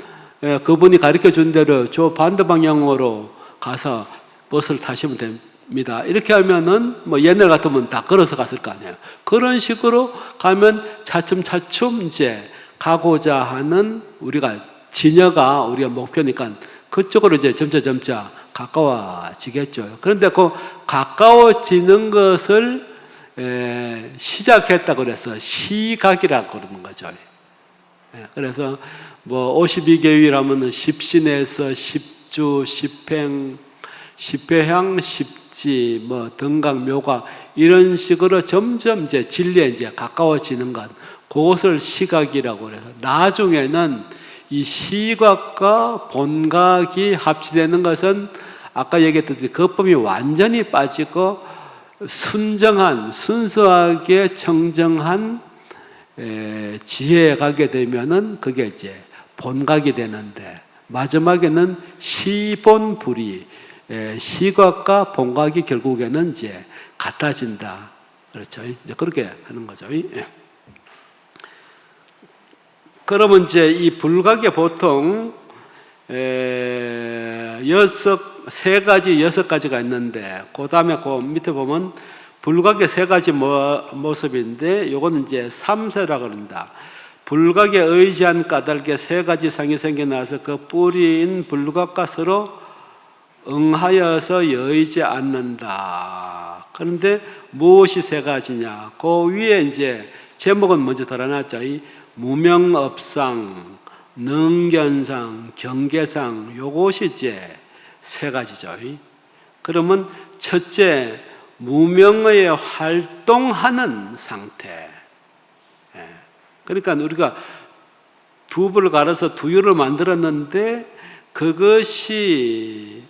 그분이 가르쳐 준 대로 저 반대 방향으로 가서 버스를 타시면 됩니다. 이렇게 하면은 뭐 옛날 같으면 다 걸어서 갔을 거 아니에요. 그런 식으로 가면 차츰차츰 이제 가고자 하는 우리가 진여가 우리가 목표니까 그쪽으로 이제 점차 가까워지겠죠. 그런데 그 가까워지는 것을 시작했다고 그래서 시각이라고 그러는 거죠. 그래서 뭐 52계율하면 십신에서 십주, 십행, 십회향, 십지, 뭐 등각, 묘각 이런 식으로 점점 이제 진리에 이제 가까워지는 것, 그것을 시각이라고 그래서 나중에는 이 시각과 본각이 합치되는 것은 아까 얘기했듯이 거품이 완전히 빠지고 순정한 순수하게 청정한 지혜에 가게 되면은 그게 이제 본각이 되는데 마지막에는 시본불이 시각과 본각이 결국에는 이제 같아진다. 그렇죠? 이제 그렇게 하는 거죠. 그러면 이제 이 불각에 보통 세 가지, 6가지가 있는데, 그 다음에 그 밑에 보면 불각의 3가지 모습인데, 요거는 이제 삼세라고 합니다. 불각에 의지한 까닭에 3가지 상이 생겨나서 그 뿌리인 불각과 서로 응하여서 여의지 않는다. 그런데 무엇이 3가지냐? 그 위에 이제 제목은 먼저 달아놨죠. 이 무명업상, 능견상, 경계상, 요것이 이제 3가지죠. 그러면 첫째, 무명의 활동하는 상태. 그러니까 우리가 두부를 갈아서 두유를 만들었는데 그것이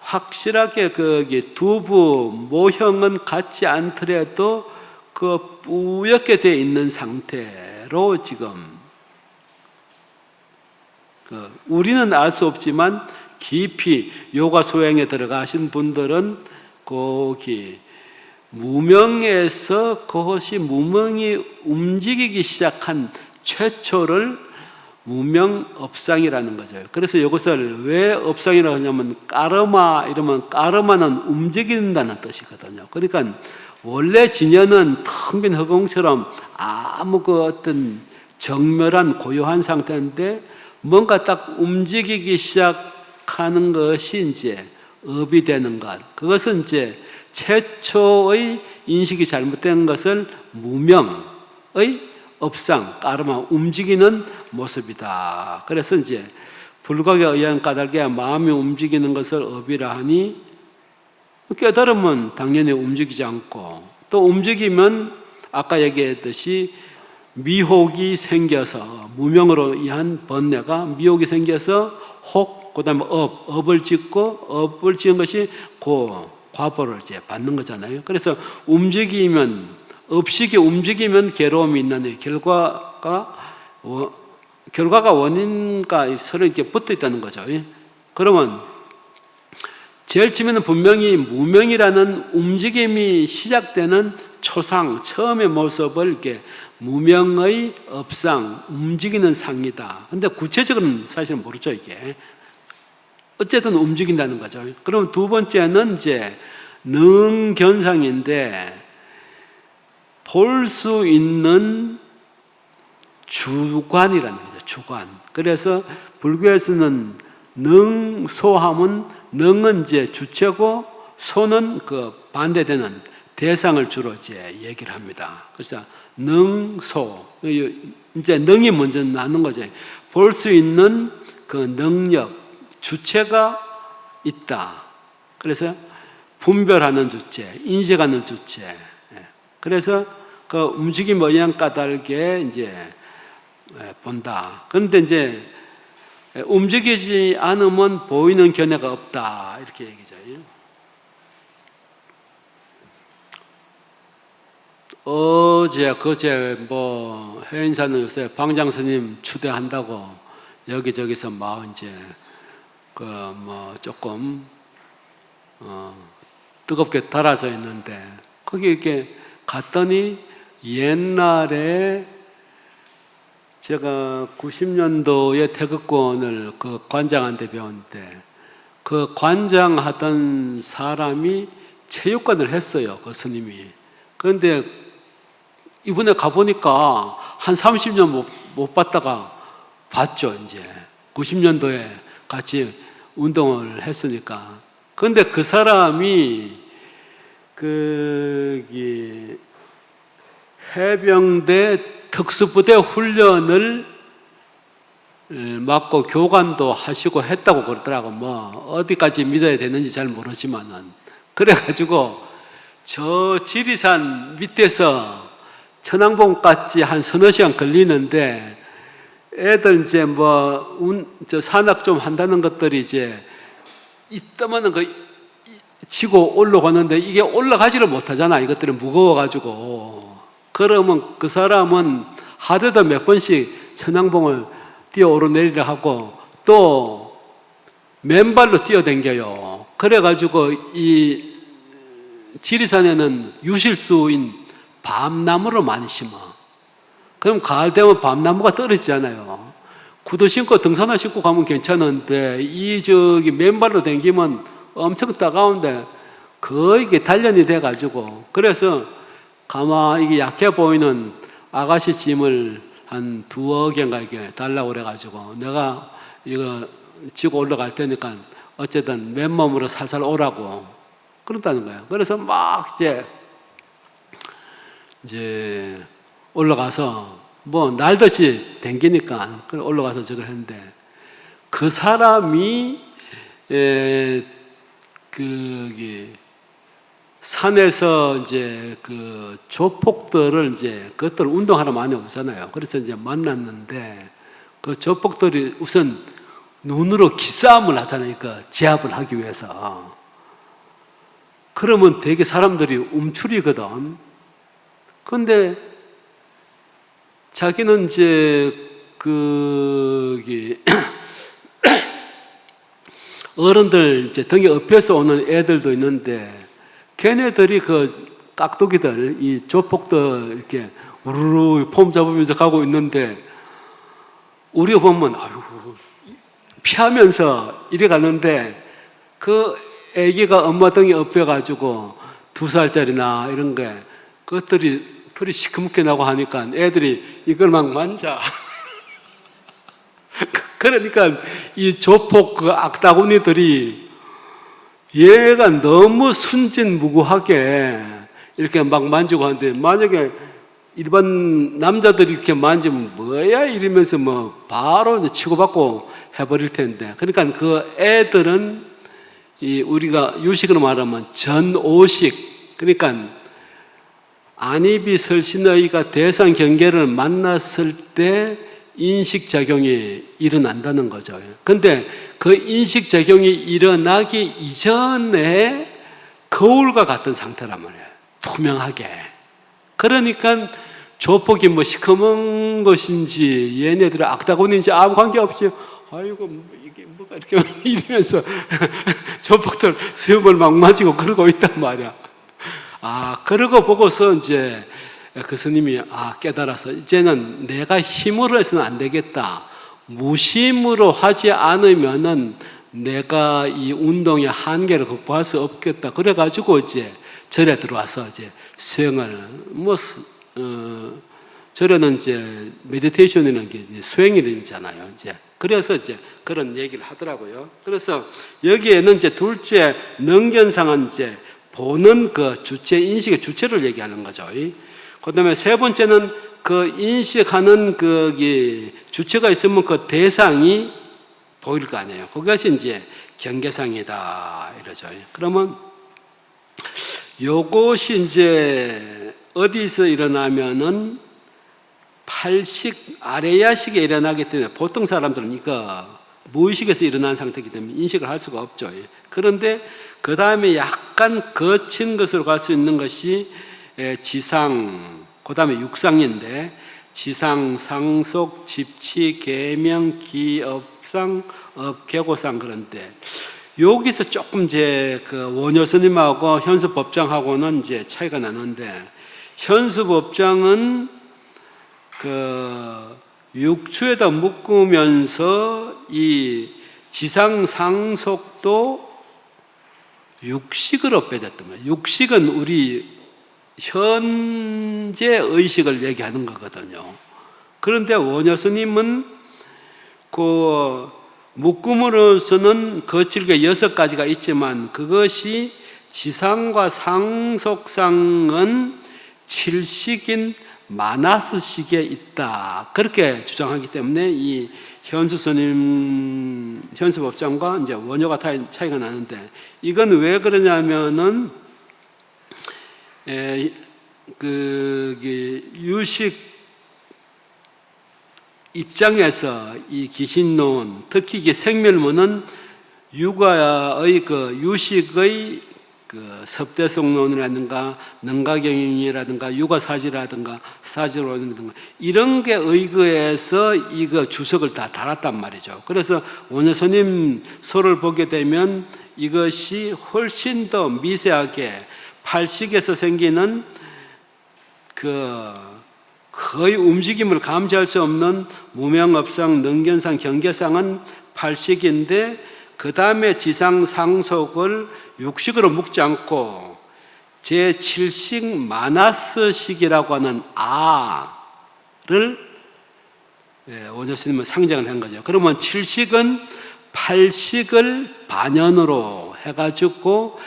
확실하게 거기 두부 모형은 같지 않더라도 그 뿌옇게 되어 있는 상태로 지금 우리는 알 수 없지만 깊이 요가 소양에 들어가신 분들은 거기 무명에서 그것이 무명이 움직이기 시작한 최초를 무명업상이라는 거죠. 그래서 이것을 왜 업상이라고 하냐면 까르마 이러면 까르마는 움직인다는 뜻이거든요. 그러니까 원래 진연은 텅 빈 허공처럼 아무 그 어떤 정멸한 고요한 상태인데 뭔가 딱 움직이기 시작하는 것이 이제 업이 되는 것. 그것은 이제 최초의 인식이 잘못된 것을 무명의 업상, 까르마, 움직이는 모습이다. 그래서 이제 불각에 의한 까닭에 마음이 움직이는 것을 업이라 하니 깨달으면 당연히 움직이지 않고 또 움직이면 아까 얘기했듯이 미혹이 생겨서 무명으로 의한 번뇌가 미혹이 생겨서 혹, 그 다음에 업을 짓고 업을 지은 것이 과보를 이제 받는 거잖아요. 그래서 움직이면 업식이 움직이면 괴로움이 있는 결과가 원인과 서로 이렇게 붙어 있다는 거죠. 그러면 제일 처음에는 분명히 무명이라는 움직임이 시작되는 초상, 처음의 모습을 이렇게 무명의 업상, 움직이는 상이다. 근데 구체적으로는 사실은 모르죠, 이게. 어쨌든 움직인다는 거죠. 그럼 두 번째는 이제 능견상인데 볼 수 있는 주관이라는 거죠. 주관. 그래서 불교에서는 능소함은 능은 이제 주체고 소는 그 반대되는 대상을 주로 이제 얘기를 합니다. 그래서 능소. 이제 능이 먼저 나는 거죠. 볼 수 있는 그 능력, 주체가 있다. 그래서 분별하는 주체, 인식하는 주체. 그래서 그 움직임 의양 까닭에 이제 본다. 그런데 이제 움직이지 않으면 보이는 견해가 없다. 이렇게 얘기죠. 그제 해인사는 요새 방장 스님 추대한다고 여기저기서 막 이제 조금 뜨겁게 달아져 있는데 거기 이렇게 갔더니 옛날에 제가 90년도에 태극권을 그 관장한테 배웠는데 그 관장하던 사람이 체육관을 했어요. 그 스님이. 그런데 이번에 가보니까 한 30년 못 봤다가 봤죠, 이제. 90년도에 같이 운동을 했으니까. 그런데 그 사람이 해병대 특수부대 훈련을 맡고 교관도 하시고 했다고 그러더라고. 어디까지 믿어야 되는지 잘 모르지만은. 그래가지고 저 지리산 밑에서 천왕봉까지 한 서너 시간 걸리는데 애들 이제 저 산악 좀 한다는 것들이 이제 이따만한 거 치고 올라가는데 이게 올라가지를 못하잖아. 이것들은 무거워가지고. 그러면 그 사람은 하루에도 몇 번씩 천왕봉을 뛰어 오르내리려 하고 또 맨발로 뛰어댕겨요. 그래가지고 이 지리산에는 유실수인 밤나무를 많이 심어. 그럼 가을 되면 밤나무가 떨어지잖아요. 구두 신고 등산화 신고 가면 괜찮은데 맨발로 댕기면 엄청 따가운데 거의 이게 단련이 돼가지고 그래서 이게 약해 보이는 아가씨 짐을 한 2억 개인가 이게 달라고 그래가지고 내가 이거 지고 올라갈 테니까 어쨌든 맨몸으로 살살 오라고 그런다는 거예요. 그래서 막 이제 올라가서 날듯이 댕기니까 올라가서 저걸 했는데 그 사람이 산에서 이제 그 조폭들을 그것들 운동하러 많이 오잖아요. 그래서 이제 만났는데 그 조폭들이 우선 눈으로 기싸움을 하잖아요. 그 제압을 하기 위해서. 그러면 되게 사람들이 움츠리거든. 그런데 자기는 이제 어른들 이제 등에 업혀서 오는 애들도 있는데 걔네들이 그 깍두기들, 이 조폭들 이렇게 우르르 폼 잡으면서 가고 있는데 우리가 보면 아유 피하면서 이래 가는데 그 애기가 엄마 등에 업혀가지고 2살짜리나 이런 게 그것들이 털이 시커멓게 나고 하니까 애들이 이걸 막 만져. 그러니까 이 조폭 그 악다구니들이 얘가 너무 순진무구하게 이렇게 막 만지고 하는데 만약에 일반 남자들이 이렇게 만지면 뭐야 이러면서 뭐 바로 이제 치고받고 해버릴 텐데 그러니까 그 애들은 이 우리가 유식으로 말하면 전오식 그러니까 안입이 설신의가 대상 경계를 만났을 때 인식작용이 일어난다는 거죠. 근데 그 인식작용이 일어나기 이전에 거울과 같은 상태란 말이에요. 투명하게. 그러니까 조폭이 뭐 시커먼 것인지 얘네들은 악다구니인지 아무 관계없이 아이고 이게 뭐가 이렇게 이러면서 조폭들 수염을 막 맞이고 그러고 있단 말이야. 그러고 보고서 이제 그 스님이 깨달아서 이제는 내가 힘으로 해서는 안 되겠다. 무심으로 하지 않으면은 내가 이 운동의 한계를 극복할 수 없겠다. 그래가지고 이제 절에 들어와서 이제 수행을 절에는 이제 메디테이션이라는 게 수행이잖아요. 이제 그래서 이제 그런 얘기를 하더라고요. 그래서 여기에는 이제 둘째 능견상은 이제 보는 그 주체 인식의 주체를 얘기하는 거죠. 그 다음에 세 번째는 그 인식하는 그 주체가 있으면 그 대상이 보일 거 아니에요. 그것이 이제 경계상이다 이러죠. 그러면 요것이 이제 어디서 일어나면은 팔식 아레야식에 일어나기 때문에 보통 사람들은 이거 무의식에서 일어난 상태이기 때문에 인식을 할 수가 없죠. 그런데 그 다음에 약간 거친 것으로 갈 수 있는 것이 지상, 그 다음에 육상인데 지상, 상속, 집치, 계명, 기업상, 업계고상 그런데 여기서 조금 이제 그 원효스님하고 현수법장하고는 이제 차이가 나는데 현수법장은 그 육추에다 묶으면서 이 지상, 상속도 육식을 업배됐단 말이에요. 육식은 우리 현재 의식을 얘기하는 거거든요. 그런데 원효스님은 그 묶음으로서는 거칠게 6가지가 있지만 그것이 지상과 상속상은 7식인 마나스식에 있다. 그렇게 주장하기 때문에 이 현수스님, 현수법장과 이제 원효가 차이가 나는데 이건 왜 그러냐면은 유식 입장에서 이 기신론, 특히 이게 생멸문은 육아의 그 유식의 그 섭대성론이라든가 능가경이라든가 육아사지라든가 사지론이라든가 이런 게 의거해서 이거 주석을 다 달았단 말이죠. 그래서 원효스님 소를 보게 되면 이것이 훨씬 더 미세하게 팔식에서 생기는 그 거의 움직임을 감지할 수 없는 무명업상, 능견상, 경계상은 팔식인데 그 다음에 지상, 상속을 육식으로 묶지 않고 제7식 마나스식이라고 하는 아를 원효스님은 상정을 한 거죠. 그러면 7식은 8식을 반연으로 해가지고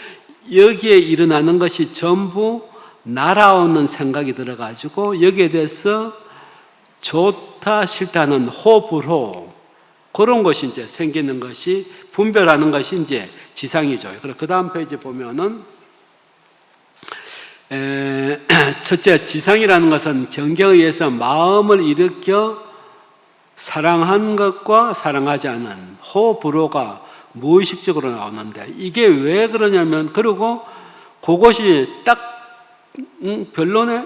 여기에 일어나는 것이 전부 날아오는 생각이 들어가지고 여기에 대해서 좋다 싫다는 호불호 그런 것이 이제 생기는 것이 분별하는 것이 이제 지상이죠. 그리고 그 다음 페이지 보면은 첫째 지상이라는 것은 경계에 의해서 마음을 일으켜 사랑한 것과 사랑하지 않은 호불호가 무의식적으로 나오는데 이게 왜 그러냐면 그리고 그것이 딱 변론에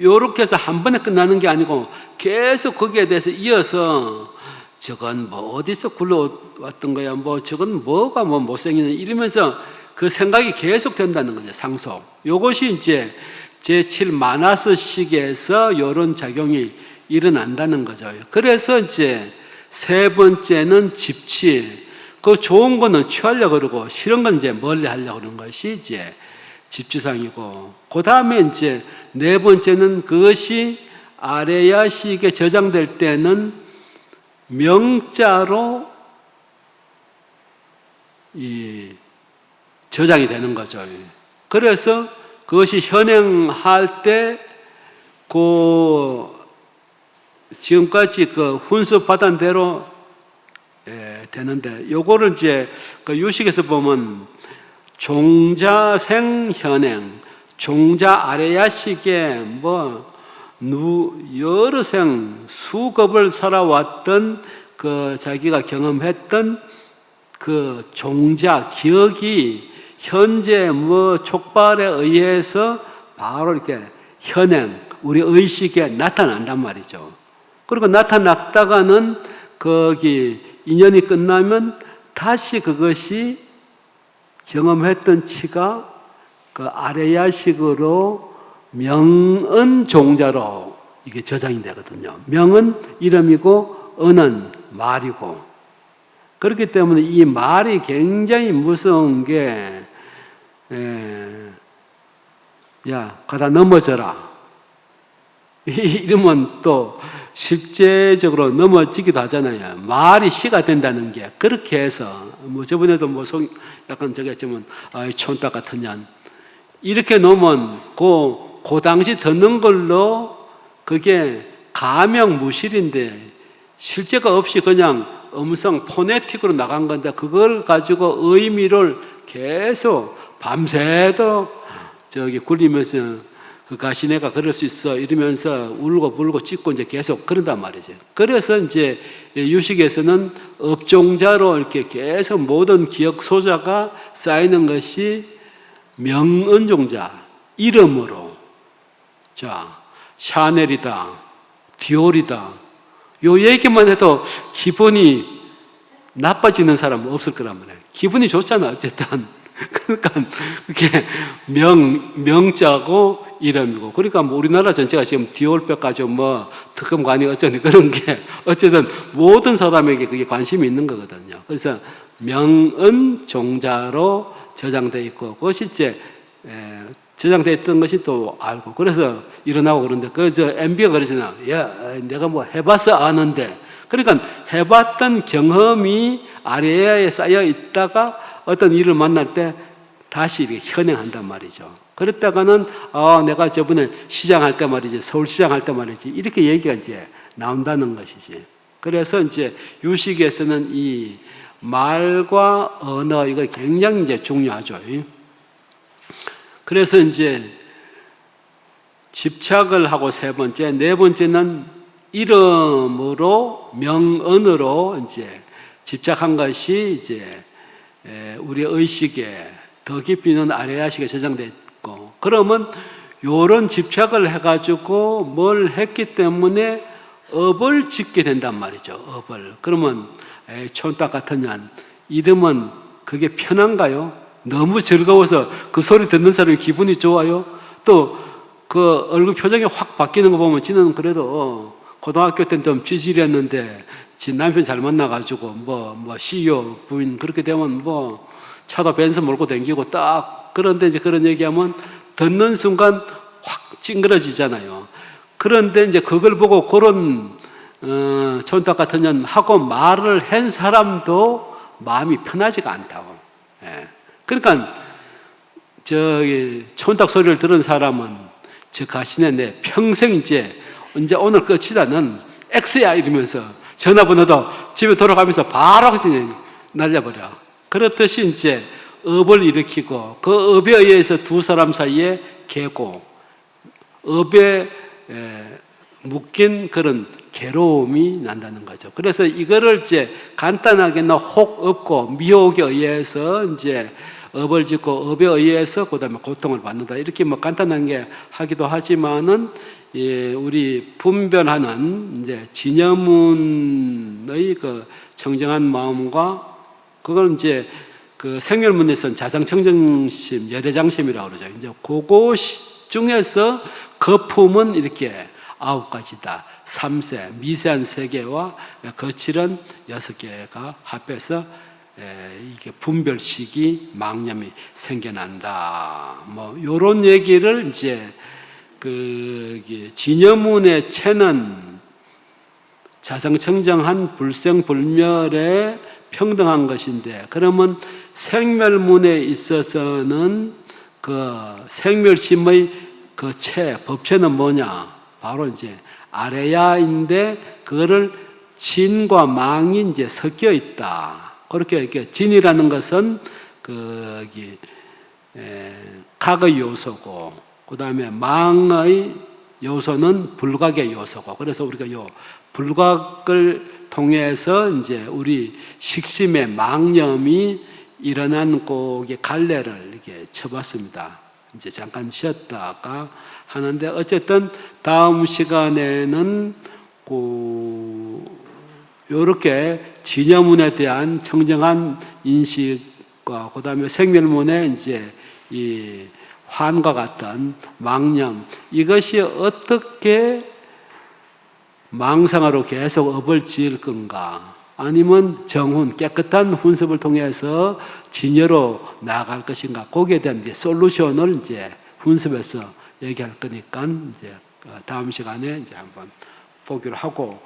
요렇게 해서 한 번에 끝나는 게 아니고 계속 거기에 대해서 이어서 저건 뭐 어디서 굴러왔던 거야 뭐 저건 뭐가 뭐 못생기는 이러면서 그 생각이 계속 된다는 거죠. 상속. 요것이 이제 제7 마나스식에서 요런 작용이 일어난다는 거죠. 그래서 이제 세 번째는 집치. 그 좋은 거는 취하려고 그러고 싫은 건 이제 멀리 하려고 그러는 것이 이제 집주상이고, 그 다음에 이제 네 번째는 그것이 아레야식에 저장될 때는 명자로 이 저장이 되는 거죠. 그래서 그것이 현행할 때 지금까지 그 훈수 받은 대로 되는데, 요거를 이제 그 유식에서 보면 종자생 현행, 종자 아레야식에 뭐 여러 생 수급을 살아왔던 그 자기가 경험했던 그 종자 기억이 현재 뭐 촉발에 의해서 바로 이렇게 현행 우리 의식에 나타난단 말이죠. 그리고 나타났다가는 거기 인연이 끝나면 다시 그것이 경험했던 치가 그 아레야식으로 명은 종자로 이게 저장이 되거든요. 명은 이름이고 은은 말이고, 그렇기 때문에 이 말이 굉장히 무서운 게, 야 가다 넘어져라 이러면 또 실제적으로 넘어지기도 하잖아요. 말이 시가 된다는 게 그렇게 해서 뭐 저번에도 뭐 약간 저기 했지만 촌딱 같은 년 이렇게 놓으면 그 당시 듣는 걸로 그게 가명무실인데 실제가 없이 그냥 음성 포네틱으로 나간 건데 그걸 가지고 의미를 계속 밤새도록 저기 굴리면서 그 가시네가 그럴 수 있어 이러면서 울고 불고 찢고 이제 계속 그런단 말이죠. 그래서 이제 유식에서는 업종자로 이렇게 계속 모든 기억 소자가 쌓이는 것이 명은종자, 이름으로. 자, 샤넬이다, 디올이다. 요 얘기만 해도 기분이 나빠지는 사람은 없을 거란 말이에요. 기분이 좋잖아, 어쨌든. 그러니까 그게 명자고 이름이고, 그러니까 뭐 우리나라 전체가 지금 디올백 가지고 뭐 특검관이 어쩌니 그런 게 어쨌든 모든 사람에게 그게 관심이 있는 거거든요. 그래서 명은 종자로 저장되어 있고 그것이 이제 저장되어 있던 것이 또 알고 그래서 일어나고 그런데 MB가 그러잖아. 야, 내가 뭐 해봐서 아는데. 그러니까 해봤던 경험이 아레야에 쌓여 있다가 어떤 일을 만날 때 다시 이렇게 현행한단 말이죠. 그랬다가는 내가 저번에 시장할 때 말이지, 서울시장 할 때 말이지, 이렇게 얘기가 이제 나온다는 것이지. 그래서 이제 유식에서는 이 말과 언어 이거 굉장히 이제 중요하죠. 그래서 이제 집착을 하고 세 번째, 네 번째는 이름으로 명언으로 이제 집착한 것이 이제 우리 의식에 더 깊이 있는 아레야식에 저장되어 있고, 그러면 요런 집착을 해가지고 뭘 했기 때문에 업을 짓게 된단 말이죠. 업을. 그러면 촌딱 같은 년 이름은 그게 편한가요? 너무 즐거워서 그 소리 듣는 사람이 기분이 좋아요? 또 그 얼굴 표정이 확 바뀌는 거 보면 지는 그래도 고등학교 때는 좀 찌질했는데 지 남편 잘 만나가지고 뭐 CEO 부인 그렇게 되면 뭐 차도 벤츠 몰고 다니고 딱. 그런데 이제 그런 얘기하면 듣는 순간 확 찡그러지잖아요. 그런데 이제 그걸 보고 그런 촌딱 같은 년 하고 말을 한 사람도 마음이 편하지가 않다고. 그러니까 저기 촌딱 소리를 들은 사람은 저 가시네 내 평생 이제 오늘 끝이다는 X야 이러면서 전화번호도 집에 돌아가면서 바로 그냥 날려버려. 그렇듯이 이제 업을 일으키고 그 업에 의해서 두 사람 사이에 계고 업에 묶인 그런 괴로움이 난다는 거죠. 그래서 이거를 이제 간단하게는 혹 없고 미혹에 의해서 이제 업을 짓고 업에 의해서 그다음에 고통을 받는다. 이렇게 뭐 간단한 게 하기도 하지만은 우리 분별하는 이제 진여문의 그 청정한 마음과 그걸 이제 그 생멸문에서는 자상청정심, 열애장심이라고 그러죠. 이제 그거 중에서 거품은 이렇게 9가지다. 3세, 미세한 3개와 거칠은 6개가 합해서 이게 분별식이 망념이 생겨난다. 뭐 요런 얘기를 이제 그 진여문의 체는 자성청정한 불생불멸에 평등한 것인데, 그러면 생멸문에 있어서는 그 생멸심의 그 체, 법체는 뭐냐? 바로 이제 아레야인데 그거를 진과 망이 이제 섞여 있다. 그렇게 이렇게 진이라는 것은 각의 요소고, 그 다음에 망의 요소는 불각의 요소고, 그래서 우리가 요 불각을 통해서 이제 우리 식심의 망념이 일어난 곡의 갈래를 이렇게 쳐봤습니다. 이제 잠깐 쉬었다가 하는데, 어쨌든 다음 시간에는 요렇게 진여문에 대한 청정한 인식과 그 다음에 생멸문에 이제 이 환과 같은 망념, 이것이 어떻게 망상으로 계속 업을 지을 건가, 아니면 정훈, 깨끗한 훈습을 통해서 진여로 나아갈 것인가, 거기에 대한 이제 솔루션을 이제 훈습에서 얘기할 거니까 이제 다음 시간에 이제 한번 보기로 하고,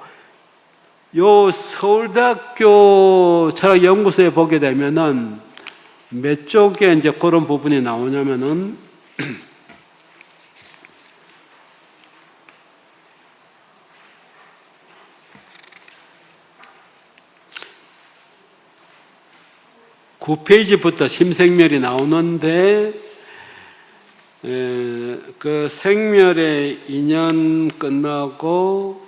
요 서울대학교 철학연구소에 보게 되면은 몇 쪽에 이제 그런 부분이 나오냐면은 (9페이지부터) 심생멸이 나오는데, 그 생멸의 인연 끝나고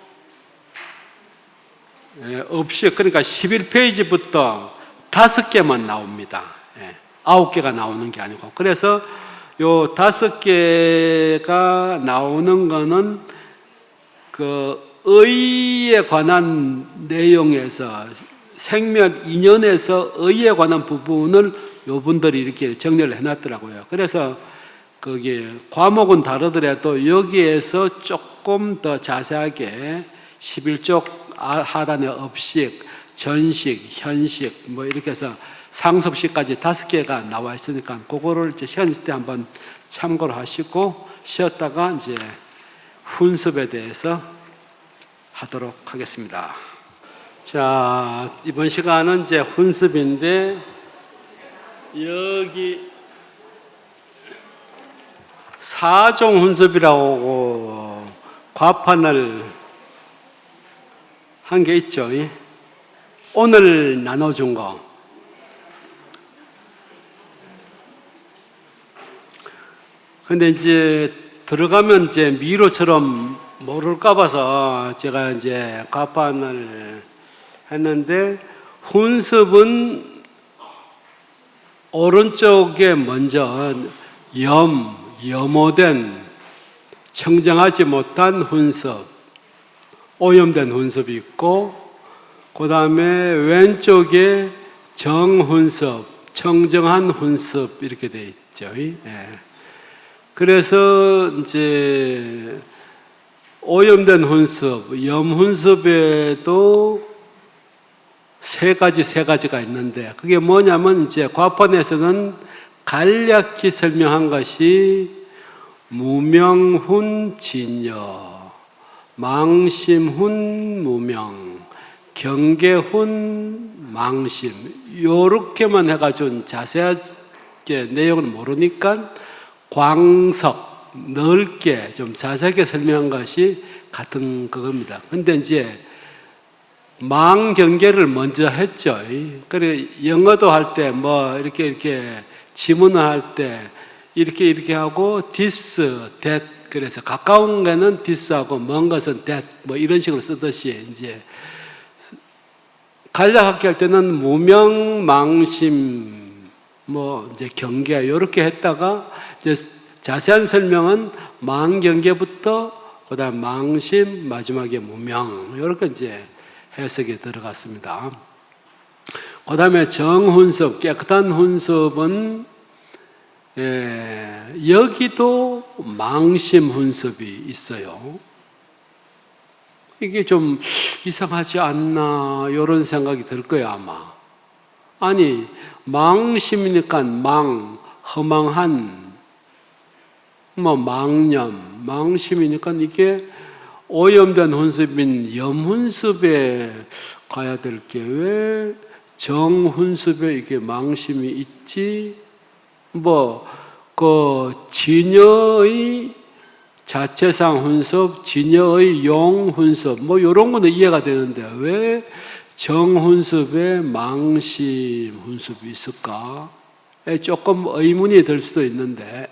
없이, 그러니까 11페이지부터 5개만 나옵니다. 9개가 나오는 게 아니고. 그래서 요 5개가 나오는 거는 그 의에 관한 내용에서, 생멸 인연에서 의에 관한 부분을 요분들이 이렇게 정리를 해놨더라고요. 그래서 거기 과목은 다르더라도 여기에서 조금 더 자세하게 11쪽 하단에 업식, 전식, 현식 뭐 이렇게 해서 상속식까지 5개가 나와 있으니까 그거를 이제 시간 있을 때 한번 참고를 하시고 쉬었다가 이제 훈습에 대해서 하도록 하겠습니다. 자, 이번 시간은 이제 훈습인데, 여기 4종 훈습이라고 과판을 한 게 있죠. 오늘 나눠준 거. 근데 이제 들어가면 이제 미로처럼 모를까 봐서 제가 이제 과판을 했는데, 훈습은 오른쪽에 먼저 염오된 청정하지 못한 훈습, 오염된 훈습이 있고, 그 다음에 왼쪽에 정훈습, 청정한 훈습 이렇게 돼 있죠. 그래서 이제 오염된 훈습, 염훈습에도 세 가지가 있는데, 그게 뭐냐면 이제 과판에서는 간략히 설명한 것이 무명훈 진여, 망심훈 무명, 경계훈 망심, 요렇게만 해가지고 자세하게 내용을 모르니까 광석, 넓게 좀 자세하게 설명한 것이 같은 그겁니다. 근데 이제 망경계를 먼저 했죠. 그래, 영어도 할 때 뭐 이렇게 지문을 할 때 이렇게 하고 this, that 그래서 가까운 거는 this하고 먼 것은 that 뭐 이런 식으로 쓰듯이 이제 간략하게 할 때는 무명, 망심, 뭐 이제 경계 이렇게 했다가 이제 자세한 설명은 망경계부터 그다음 망심, 마지막에 무명 이렇게 이제 해석에 들어갔습니다. 그다음에 정훈섭, 깨끗한 훈섭은 여기도 망심 훈섭이 있어요. 이게 좀 이상하지 않나 이런 생각이 들 거예요 아마. 아니 망심이니까 허망한 뭐 망념, 망심이니까 이게 오염된 훈습인 염훈습에 가야 될 게 왜 정훈습에 이게 망심이 있지? 뭐 그 진여의 자체상 훈습, 진여의 용 훈습 뭐 이런 거는 이해가 되는데 왜 정훈습에 망심 훈습이 있을까? 조금 의문이 들 수도 있는데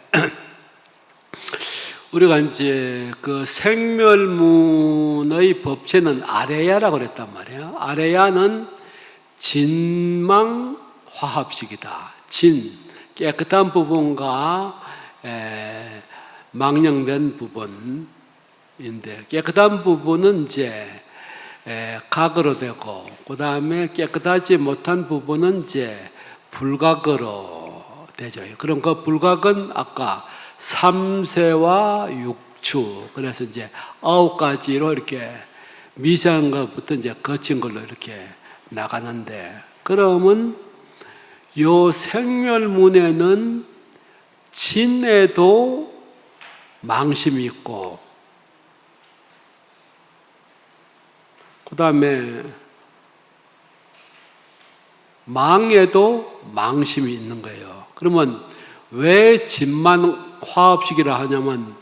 우리가 이제 그 생멸문의 법체는 아레야라고 그랬단 말이에요. 아레야는 진망 화합식이다. 진, 깨끗한 부분과 망령된 부분인데 깨끗한 부분은 이제 각으로 되고 그 다음에 깨끗하지 못한 부분은 이제 불각으로 되죠. 그럼 그 불각은 아까 3세와 6추 그래서 이제 9가지로 이렇게 미세한 것부터 이제 거친 걸로 이렇게 나가는데 그러면 요 생멸문에는 진에도 망심이 있고 그 다음에 망에도 망심이 있는 거예요. 그러면 왜 진만 화합식이라 하냐면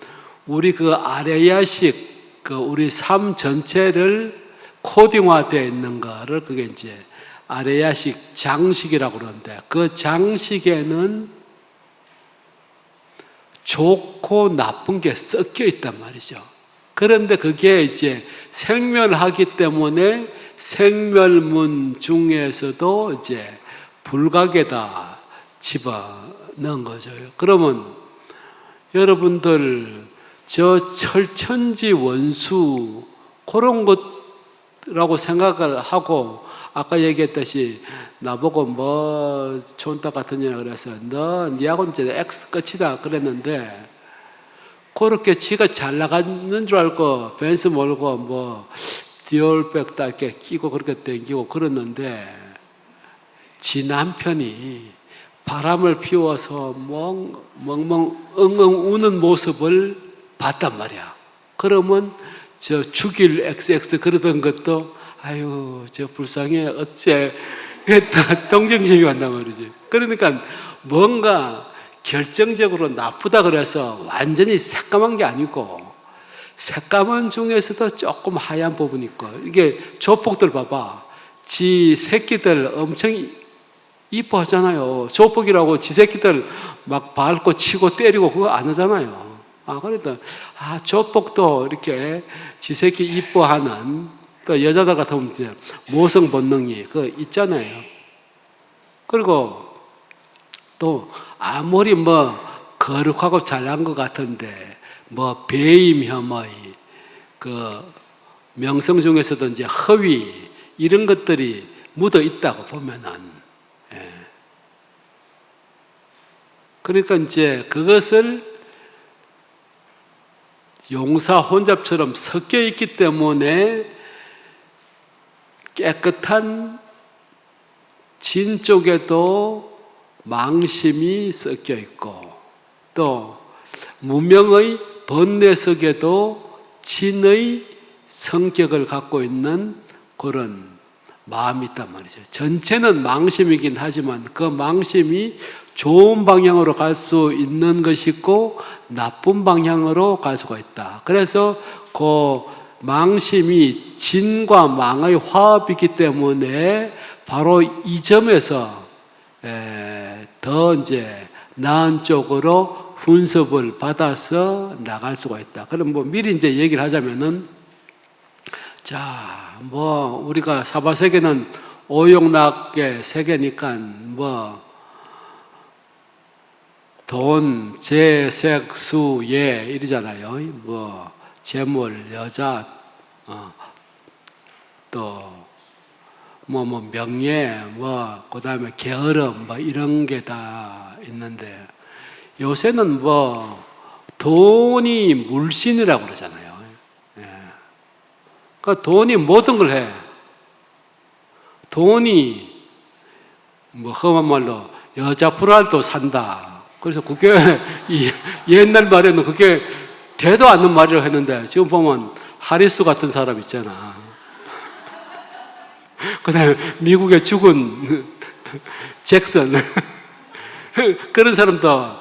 우리 그 아레야식 그 우리 삶 전체를 코딩화되어 있는 거를 그게 이제 아레야식 장식이라고 그러는데 그 장식에는 좋고 나쁜 게 섞여 있단 말이죠. 그런데 그게 이제 생멸하기 때문에 생멸문 중에서도 이제 불각에다 집어넣은 거죠. 그러면 여러분들 저 철천지 원수 그런 것라고 생각을 하고 아까 얘기했듯이 나보고 뭐 촌딱 같은 년이라 그래서 너 니하고는 이제 X 끝이다 그랬는데 그렇게 지가 잘 나가는 줄 알고 벤츠 몰고 뭐 디올백 딱 이렇게 끼고 그렇게 댕기고 그랬는데 지 남편이 바람을 피워서 멍멍 엉엉 우는 모습을 봤단 말이야. 그러면 저 죽일 XX 그러던 것도 아유 저 불쌍해 어째 했다 동정심이 왔단 말이지. 그러니까 뭔가 결정적으로 나쁘다 그래서 완전히 새까만 게 아니고 새까만 중에서도 조금 하얀 부분이 있고 이게 조폭들 봐봐. 지 새끼들 엄청 이뻐하잖아요. 조폭이라고 지 새끼들 막 밟고 치고 때리고 그거 안 하잖아요. 그러니까 조폭도 이렇게 지 새끼 이뻐하는 또 여자들 같으면 이제 모성 본능이 그 있잖아요. 그리고 또 아무리 뭐 거룩하고 잘난 것 같은데 뭐 배임 혐의, 그 명성 중에서도 이제 허위 이런 것들이 묻어 있다고 보면은 그러니까 이제 그것을 용사 혼잡처럼 섞여 있기 때문에 깨끗한 진 쪽에도 망심이 섞여 있고 또 무명의 번뇌석에도 진의 성격을 갖고 있는 그런 마음이 있단 말이죠. 전체는 망심이긴 하지만 그 망심이 좋은 방향으로 갈 수 있는 것이 있고 나쁜 방향으로 갈 수가 있다. 그래서 그 망심이 진과 망의 화합이기 때문에 바로 이 점에서 더 이제 나은 쪽으로 훈습을 받아서 나갈 수가 있다. 그럼 뭐 미리 이제 얘기를 하자면은, 자, 뭐 우리가 사바세계는 오용락의 세계니까 뭐 돈, 재, 색, 수, 예 이러잖아요. 뭐 재물, 여자, 또 뭐 명예, 뭐 그다음에 게으름, 뭐 이런 게 다 있는데, 요새는 뭐 돈이 물신이라고 그러잖아요. 예. 그러니까 돈이 모든 걸 해. 돈이 뭐 험한 말로 여자 불알도 산다. 그래서 그게 옛날 말에는 그게 되도 않는 말이라고 했는데, 지금 보면 하리스 같은 사람 있잖아. 그다음에 미국에 죽은 잭슨 그런 사람도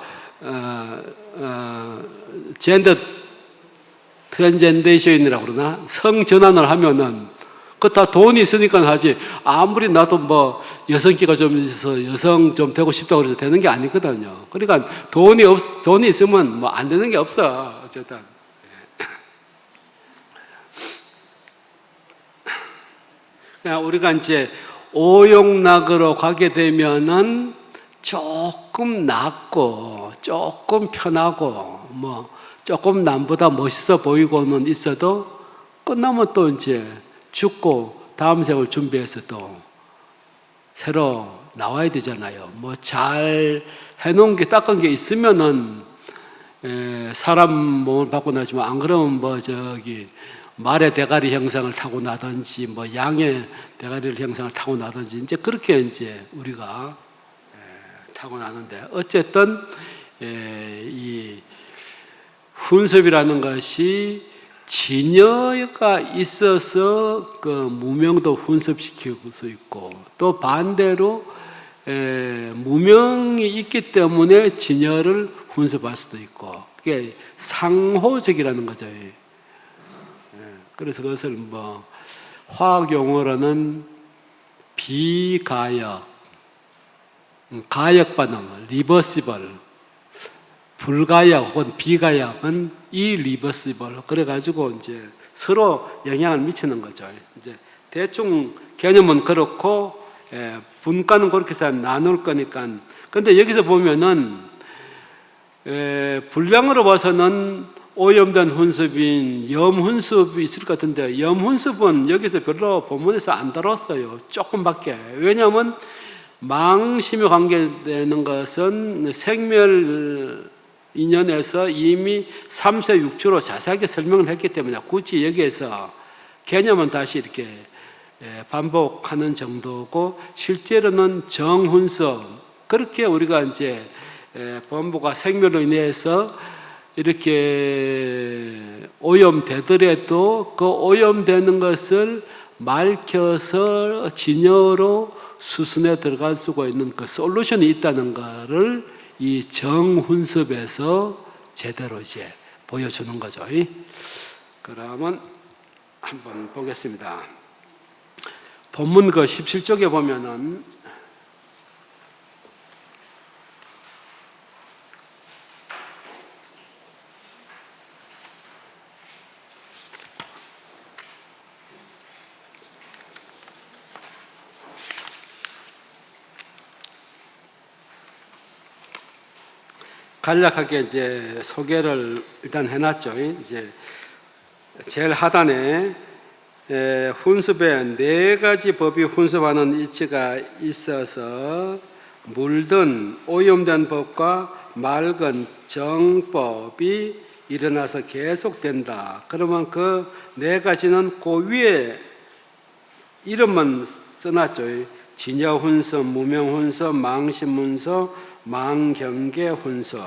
젠더 트랜젠데이션이라고 그러나, 성 전환을 하면은 그 다 돈이 있으니까 하지. 아무리 나도 뭐 여성기가 좀 있어서 여성 좀 되고 싶다고 해서 되는 게 아니거든요. 그러니까 돈이 있으면 뭐 안 되는 게 없어. 어쨌든. 그냥 우리가 이제 오용락으로 가게 되면은 조금 낫고 조금 편하고 뭐 조금 남보다 멋있어 보이고는 있어도, 끝나면 또 이제 죽고 다음 생을 준비해서 또 새로 나와야 되잖아요. 뭐 잘 해놓은 게 닦은 게 있으면은 사람 몸을 받고 나지만, 안 그러면 뭐 말의 대가리 형상을 타고 나든지 뭐 양의 대가리 형상을 타고 나든지, 이제 그렇게 이제 우리가 타고 나는데, 어쨌든 이 훈습이라는 것이 진여가 있어서 그 무명도 훈습시킬 수 있고, 또 반대로 무명이 있기 때문에 진여를 훈습할 수도 있고, 그게 상호적이라는 거죠. 그래서 그것을 뭐 화학 용어로는 비가역, 가역 반응, 리버시벌, 불가역 혹은 비가역은 이리버시벌, 그래가지고 이제 서로 영향을 미치는 거죠. 이제 대충 개념은 그렇고, 분과는 그렇게 해서 나눌 거니까. 근데 여기서 보면은 분량으로 봐서는 오염된 훈습인 염훈습이 있을 것 같은데, 염훈습은 여기서 별로 본문에서 안 다뤘어요. 조금밖에. 왜냐하면 망심에 관계되는 것은 생멸 인연에서 이미 3세 6주로 자세하게 설명을 했기 때문에 굳이 여기에서 개념은 다시 이렇게 반복하는 정도고, 실제로는 정훈습, 그렇게 우리가 이제 범부가 생멸로 인해서 이렇게 오염되더라도 그 오염되는 것을 말켜서 진여로 수순에 들어갈 수가 있는 그 솔루션이 있다는 것을 이 정훈습에서 제대로 이제 보여주는 거죠. 그러면 한번 보겠습니다. 본문 그 17쪽에 보면은 간략하게 이제 소개를 일단 해놨죠. 이제 제일 하단에 훈습에 4가지 법이 훈습하는 이치가 있어서 물든 오염된 법과 맑은 정법이 일어나서 계속된다. 그러면 그 4가지는 그 위에 이름만 써놨죠. 진여훈습, 무명훈습, 망심훈습, 망경계훈습.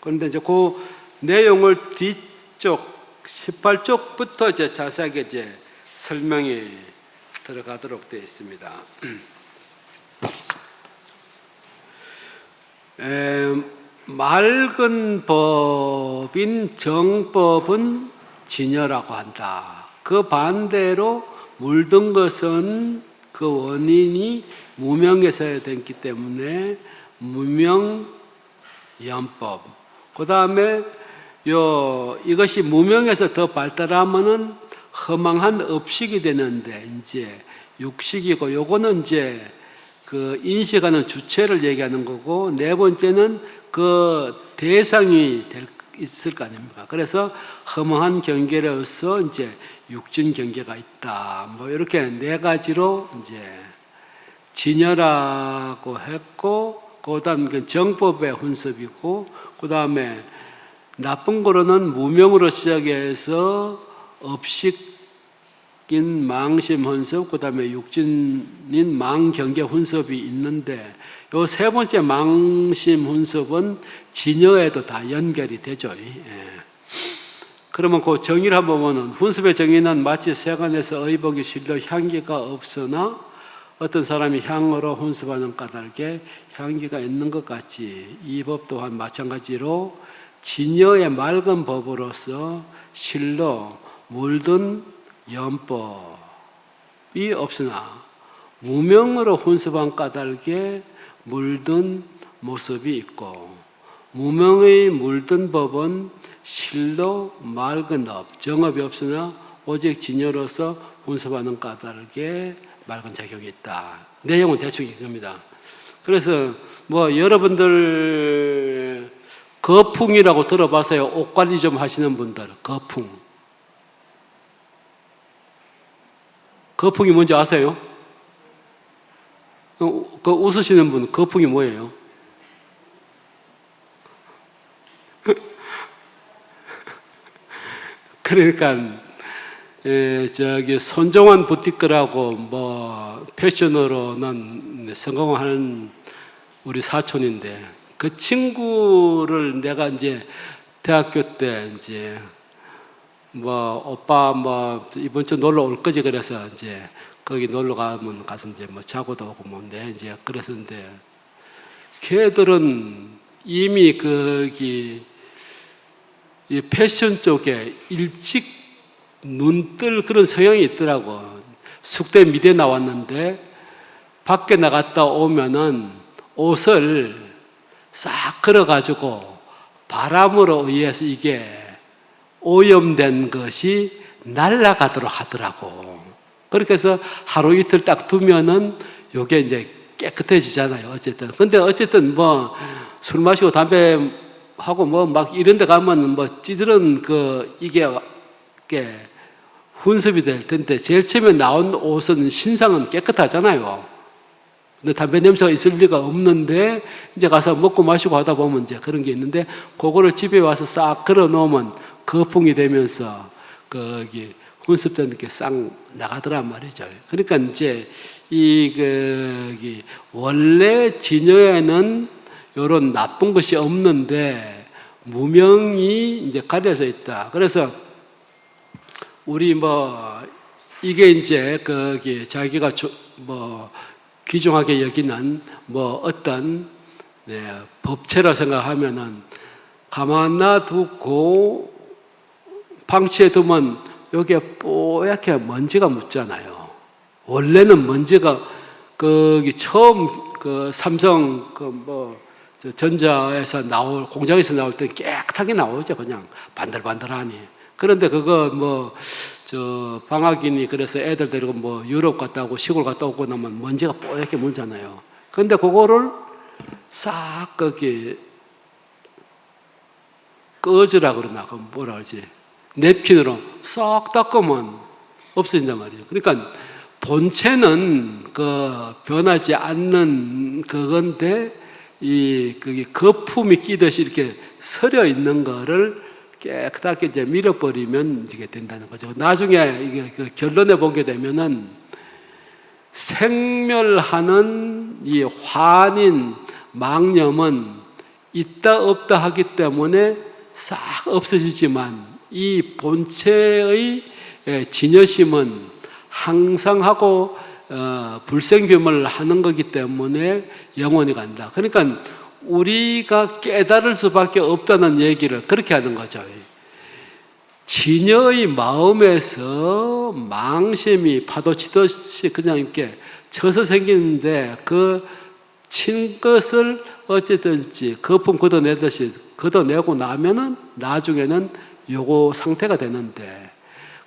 그런데 이제 그 내용을 뒤쪽 18쪽부터 이제 자세하게 이제 설명이 들어가도록 되어 있습니다. 맑은 법인 정법은 진여라고 한다. 그 반대로 물든 것은 그 원인이 무명에서 됐기 때문에 무명연법, 그 다음에 이것이 무명에서 더 발달하면은 허망한 업식이 되는데 이제 육식이고, 요거는 이제 그 인식하는 주체를 얘기하는 거고, 네 번째는 그 대상이 있을 거 아닙니까? 그래서 허망한 경계로서 이제 육진 경계가 있다. 뭐 이렇게 네 가지로 이제 진여라고 했고, 그다음 그 정법의 혼습이고, 그다음에 나쁜 거로는 무명으로 시작해서 업식인 망심 혼습, 그다음에 육진인 망경계 혼습이 있는데, 요 세 번째 망심 혼습은 진여에도 다 연결이 되죠. 예. 그러면 그 정의를 한번 보면, 혼습의 정의는 마치 세간에서 의복이 실로 향기가 없으나 어떤 사람이 향으로 혼습하는 까닭에 향기가 있는 것 같이, 이 법 또한 마찬가지로 진여의 맑은 법으로서 실로 물든 연법이 없으나 무명으로 혼습한 까닭에 물든 모습이 있고, 무명의 물든 법은 실로 맑은 업, 정업이 없으나 오직 진여로서 혼습하는 까닭에 맑은 자격이 있다. 내용은 대충 이겁니다. 그래서 뭐 여러분들 거풍이라고 들어봤어요? 옷 관리 좀 하시는 분들, 거풍. 거풍이 뭔지 아세요? 그 웃으시는 분, 거풍이 뭐예요? 그러니까 저기 손정환 부티크라고 뭐 패션으로는 성공하는 우리 사촌인데, 그 친구를 내가 이제 대학교 때 이제 뭐 오빠 뭐 이번 주 놀러 올 거지 그래서 이제 거기 놀러 가면 가서 이제 뭐 자고도 오고 뭔데 이제 그랬었는데, 걔들은 이미 거기 이 패션 쪽에 일찍 눈뜰 그런 성향이 있더라고. 숙대 미대 나왔는데 밖에 나갔다 오면은 옷을 싹 걸어가지고 바람으로 의해서 이게 오염된 것이 날아가도록 하더라고. 그렇게 해서 하루 이틀 딱 두면은 요게 이제 깨끗해지잖아요. 어쨌든. 근데 어쨌든 뭐 술 마시고 담배 하고 뭐 막 이런 데 가면 뭐 찌들은 이게 혼습이 될 텐데, 제일 처음에 나온 옷은 신상은 깨끗하잖아요. 근데 담배 냄새가 있을 리가 없는데, 이제 가서 먹고 마시고 하다 보면 이제 그런 게 있는데, 그거를 집에 와서 싹 걸어 놓으면 거풍이 되면서 거기 혼습된 게 싹 나가더란 말이죠. 그러니까 이제 원래 진여에는 이런 나쁜 것이 없는데 무명이 이제 가려져 있다. 그래서 우리 뭐 이게 이제 자기가 뭐 귀중하게 여기는 뭐 어떤 법체라 생각하면은 가만 놔두고 방치해 두면 여기에 뽀얗게 먼지가 묻잖아요. 원래는 먼지가 처음 삼성 전자에서 공장에서 나올 때 깨끗하게 나오죠. 그냥 반들반들하니. 그런데 그거 방학이니 그래서 애들 데리고 뭐 유럽 갔다 오고 시골 갔다 오고 나면 먼지가 뽀얗게 묻잖아요. 그런데 그거를 싹 꺼주라 그러나, 뭐라 그러지? 냅킨으로 싹 닦으면 없어진단 말이에요. 그러니까 본체는 변하지 않는 그건데, 그게 거품이 끼듯이 이렇게 서려 있는 거를 깨끗하게 이제 밀어버리면 이게 된다는 거죠. 나중에 이게 결론에 보게 되면은 생멸하는 이 환인, 망념은 있다 없다 하기 때문에 싹 없어지지만, 이 본체의 진여심은 항상 하고 불생규명을 하는 거기 때문에 영원히 간다. 그러니까 우리가 깨달을 수밖에 없다는 얘기를 그렇게 하는 거죠. 진여의 마음에서 망심이 파도치듯이 그냥 이렇게 쳐서 생기는데, 그 친 것을 어쨌든지 거품 걷어내듯이 걷어내고 나면은 나중에는 요거 상태가 되는데,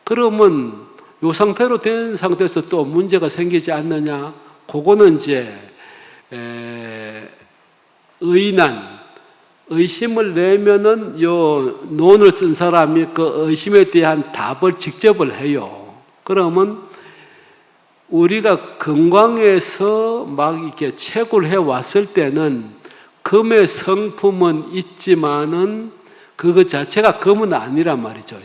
그러면 요 상태로 된 상태에서 또 문제가 생기지 않느냐? 그거는 이제 의심을 내면은 요 논을 쓴 사람이 그 의심에 대한 답을 직접을 해요. 그러면 우리가 건강에서 막 이렇게 채굴해 왔을 때는 금의 성품은 있지만은 그것 자체가 금은 아니란 말이죠.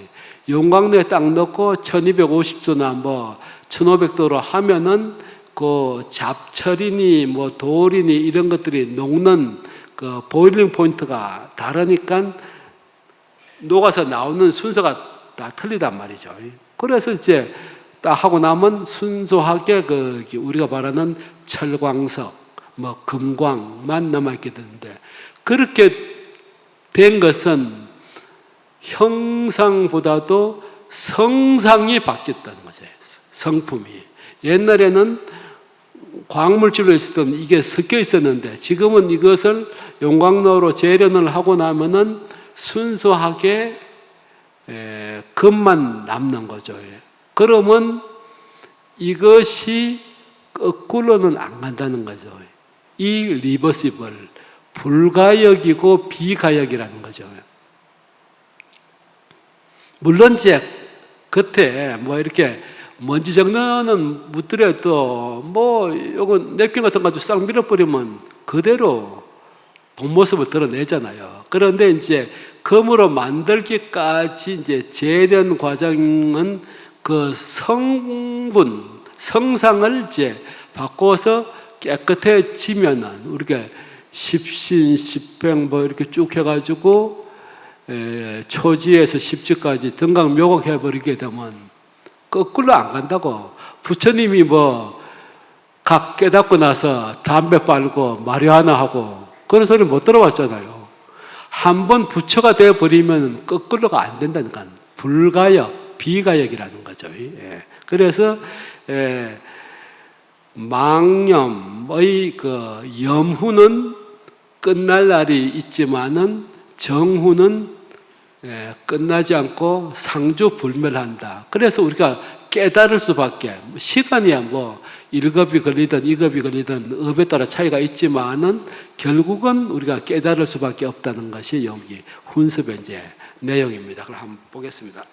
용광로에 딱 넣고 1250도나 뭐 1500도로 하면은 그 잡철이니 뭐 돌이니 이런 것들이 녹는 그 보일링 포인트가 다르니까 녹아서 나오는 순서가 다 틀리단 말이죠. 그래서 이제 딱 하고 나면 순수하게 그 우리가 말하는 철광석, 뭐 금광만 남아있게 되는데, 그렇게 된 것은 형상보다도 성상이 바뀌었다는 거죠. 성품이. 옛날에는 광물질로 있었던 이게 섞여 있었는데, 지금은 이것을 용광로로 재련을 하고 나면은 순수하게 금만 남는 거죠. 그러면 이것이 거꾸로는 안 간다는 거죠. 이 리버시블, 불가역이고 비가역이라는 거죠. 물론 이제 겉에 뭐 이렇게 먼지 정도는 묻더라도 뭐 요거 냅킨 같은 거 가지고 싹 밀어버리면 그대로 본 모습을 드러내잖아요. 그런데 이제 금으로 만들기까지 이제 재련 과정은 그 성분, 성상을 이제 바꿔서 깨끗해지면은 우리가 십신, 십행 뭐 이렇게 쭉 해가지고 초지에서 십지까지 등강 묘각해버리게 되면 거꾸로 안 간다고. 부처님이 뭐 각 깨닫고 나서 담배 빨고 마리화나 하고 그런 소리 못 들어봤잖아요. 한번 부처가 되어버리면 거꾸로가 안 된다니까. 불가역, 비가역이라는 거죠. 그래서 망념의 그 염후는 끝날 날이 있지만은 정후는 끝나지 않고 상주불멸한다. 그래서 우리가 깨달을 수밖에, 시간이야 뭐 1급이 걸리든 2급이 걸리든 업에 따라 차이가 있지만은 결국은 우리가 깨달을 수밖에 없다는 것이 여기 훈습의 이제 내용입니다. 그럼 한번 보겠습니다.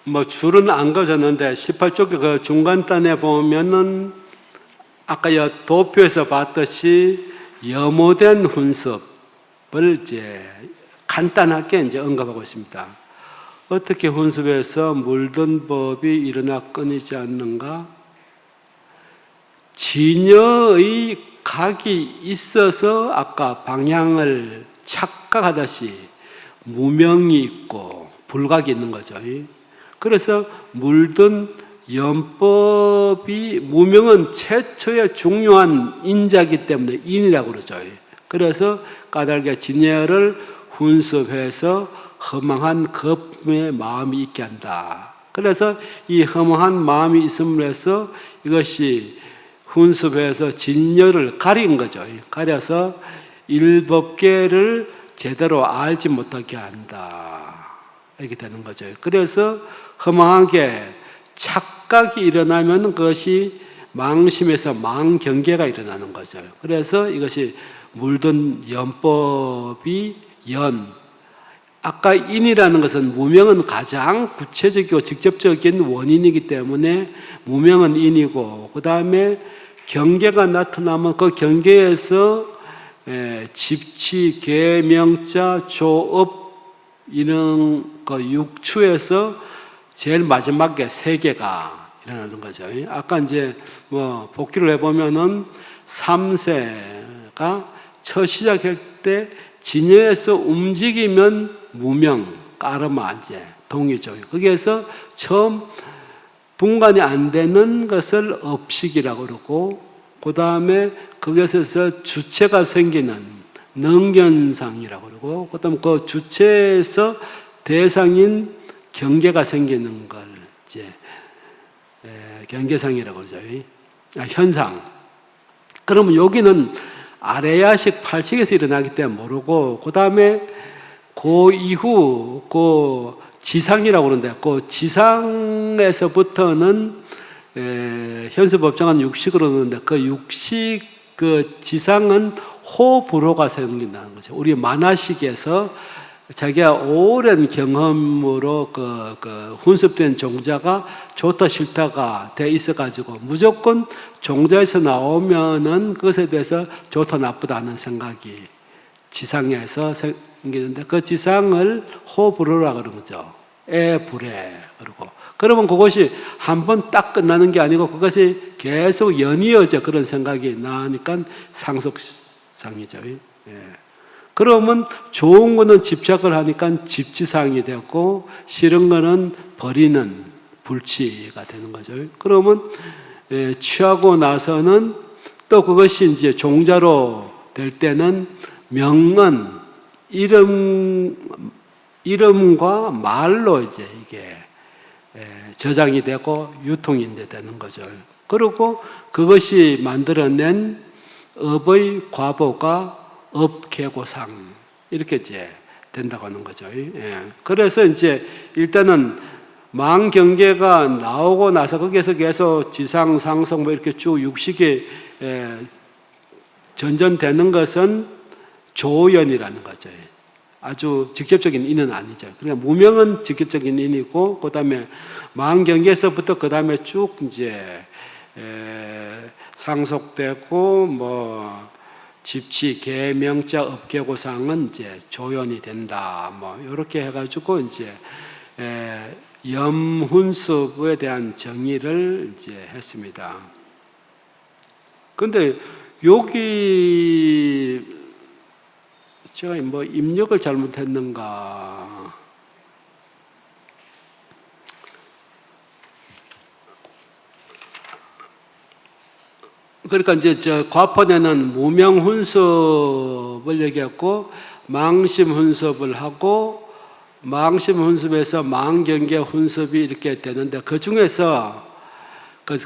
뭐 줄은 안 그어졌는데 18쪽의 그 중간단에 보면은 아까 도표에서 봤듯이 염호된 훈습을 이제 간단하게 이제 언급하고 있습니다. 어떻게 훈습에서 물든 법이 일어나 끊이지 않는가? 진여의 각이 있어서 아까 방향을 착각하듯이 무명이 있고 불각이 있는 거죠. 그래서 물든 염법이, 무명은 최초의 중요한 인자이기 때문에 인이라고 그러죠. 그래서 까닭에 진여를 훈습해서 허망한 겁의 마음이 있게 한다. 그래서 이 허망한 마음이 있음으로 해서 이것이 훈습해서 진여를 가린 거죠. 가려서 일법계를 제대로 알지 못하게 한다. 이렇게 되는 거죠. 그래서 허망하게 착각이 일어나면 그것이 망심에서 망경계가 일어나는 거죠. 그래서 이것이 물든 염법이 아까 인이라는 것은 무명은 가장 구체적이고 직접적인 원인이기 때문에 무명은 인이고, 그 다음에 경계가 나타나면 그 경계에서 집치, 계명자, 조업 이런 그 육추에서 제일 마지막에 세 개가 일어나는 거죠. 아까 이제 뭐 복기를 해보면은 3세가 첫 시작할 때 진여에서 움직이면 무명, 까르마 이제 동이죠. 거기에서 처음 분간이 안 되는 것을 업식이라고 그러고, 그 다음에 거기에서 주체가 생기는 능견상이라고 그러고, 그다음 그 주체에서 대상인 경계가 생기는 걸 이제 경계상이라고 그러죠. 현상. 그러면 여기는 아레아식 8식에서 일어나기 때문에 모르고, 그 다음에 그 이후 그 지상이라고 그러는데, 그 지상에서부터는 현수법정은 육식으로 그러는데, 그 육식 그 지상은 호불호가 생긴다는 거죠. 우리 만화식에서 자기가 오랜 경험으로 그 훈습된 종자가 좋다 싫다가 돼 있어가지고 무조건 종자에서 나오면은 그것에 대해서 좋다 나쁘다 하는 생각이 지상에서 생기는데, 그 지상을 호불호라고 그러는 거죠. 애불애. 그러고 그러면 그것이 한 번 딱 끝나는 게 아니고 그것이 계속 연이어져 그런 생각이 나니까 상속상이죠. 그러면 좋은 거는 집착을 하니까 집지상이 되고, 싫은 거는 버리는 불치가 되는 거죠. 그러면 취하고 나서는 또 그것이 이제 종자로 될 때는 명은 이름과 말로 이제 이게 저장이 되고 유통이 되는 거죠. 그리고 그것이 만들어낸 업의 과보가 업계고상 이렇게 이제 된다고 하는 거죠. 그래서 이제 일단은 망경계가 나오고 나서 거기에서 계속 지상, 상성 뭐 이렇게 쭉 육식이 전전되는 것은 조연이라는 거죠. 아주 직접적인 인은 아니죠. 그러니까 무명은 직접적인 인이고, 그 다음에 망경계에서부터 그 다음에 쭉 이제 상속되고 뭐 집치, 계명자, 업계고상은 이제 조연이 된다. 뭐 이렇게 해가지고 이제 염훈습에 대한 정의를 이제 했습니다. 근데 여기 제가 뭐 입력을 잘못했는가? 그러니까 이제 저 과판에는 무명훈습을 얘기했고, 망심훈습을 하고, 망심훈습에서 망경계훈습이 이렇게 되는데, 그 중에서 그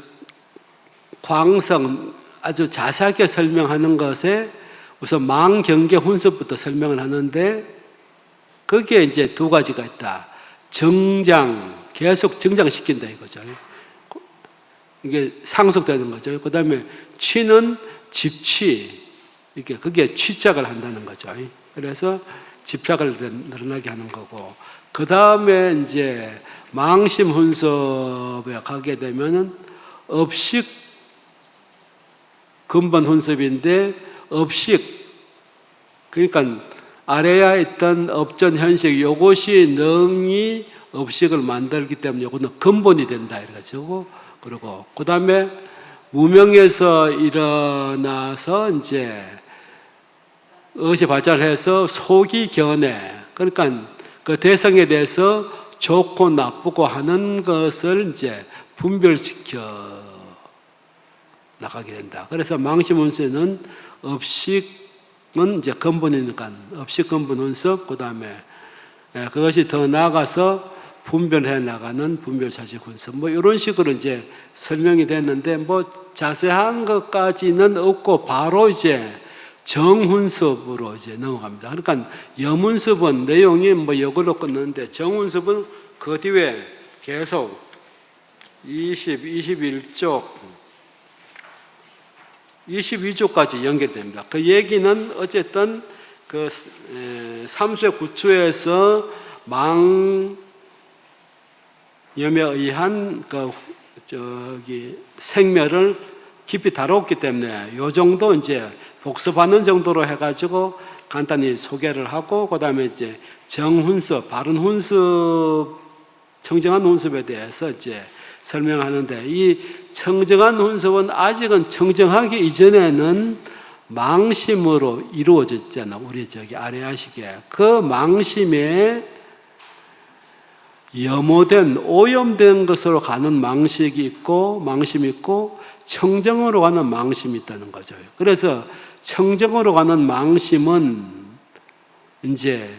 광성 아주 자세하게 설명하는 것에 우선 망경계훈습부터 설명을 하는데, 거기에 이제 두 가지가 있다. 정장, 계속 정장시킨다 이거죠. 이게 상속되는 거죠. 그 다음에 취는 집취, 이렇게 그게 취작을 한다는 거죠. 그래서 집착을 늘어나게 하는 거고, 그 다음에 이제 망심훈습에 가게 되면은 업식 근본 훈습인데, 업식 그러니까 아래에 있던 업전 현식 요것이 능이 업식을 만들기 때문에 요거는 근본이 된다 이래가지고, 그리고 그 다음에 무명에서 일어나서 이제 의식 발달해서 소기 견해, 그러니까 그 대상에 대해서 좋고 나쁘고 하는 것을 이제 분별시켜 나가게 된다. 그래서 망심훈습은 업식은 이제 근본이니까 업식 근본 훈습, 그 다음에 그것이 더 나아가서 분별해 나가는 분별사식 훈습, 뭐 이런 식으로 이제 설명이 됐는데, 뭐 자세한 것까지는 없고 바로 이제 정훈습으로 이제 넘어갑니다. 그러니까 염훈습은 내용이 뭐 이걸로 끝났는데, 정훈습은 그 뒤에 계속 21쪽, 22조까지 연결됩니다. 그 얘기는 어쨌든 그 3세 9초에서 망염에 의한 그 생멸을 깊이 다뤘기 때문에 요 정도 이제 복습하는 정도로 해가지고 간단히 소개를 하고, 그 다음에 이제 정훈습, 바른 훈습, 청정한 훈습에 대해서 이제 설명하는데, 이 청정한 훈습은 아직은 청정하기 이전에는 망심으로 이루어졌잖아. 우리 저기 아레아식에 그 망심에 염오된 오염된 것으로 가는 망식이 있고 망심이 있고 청정으로 가는 망심이 있다는 거죠. 그래서 청정으로 가는 망심은 이제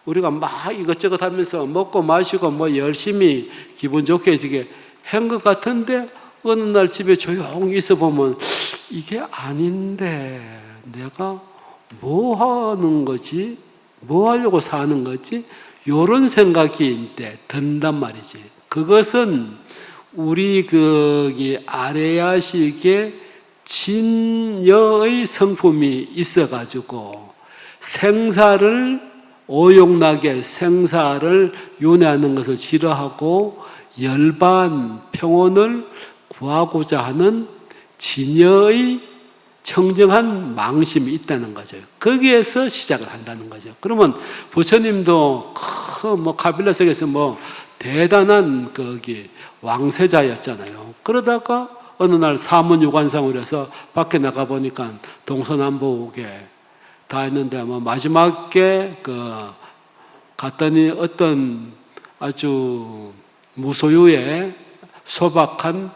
우리가 막 이것저것 하면서 먹고 마시고 뭐 열심히 기분 좋게 이렇게 한 것 같은데 어느 날 집에 조용히 있어 보면 이게 아닌데 내가 뭐 하는 거지? 뭐 하려고 사는 거지? 이런 생각이 이제 든단 말이지. 그것은 우리 아레아식의 진여의 성품이 있어가지고 생사를 오용나게 생사를 윤회하는 것을 싫어하고 열반 평온을 구하고자 하는 진여의 청정한 망심이 있다는 거죠. 거기에서 시작을 한다는 거죠. 그러면 부처님도 카빌라석에서 대단한 왕세자였잖아요. 그러다가 어느 날 사문유관상으로 해서 밖에 나가 보니까 동서남북에 다 했는데 마지막에 갔더니 어떤 아주 무소유의 소박한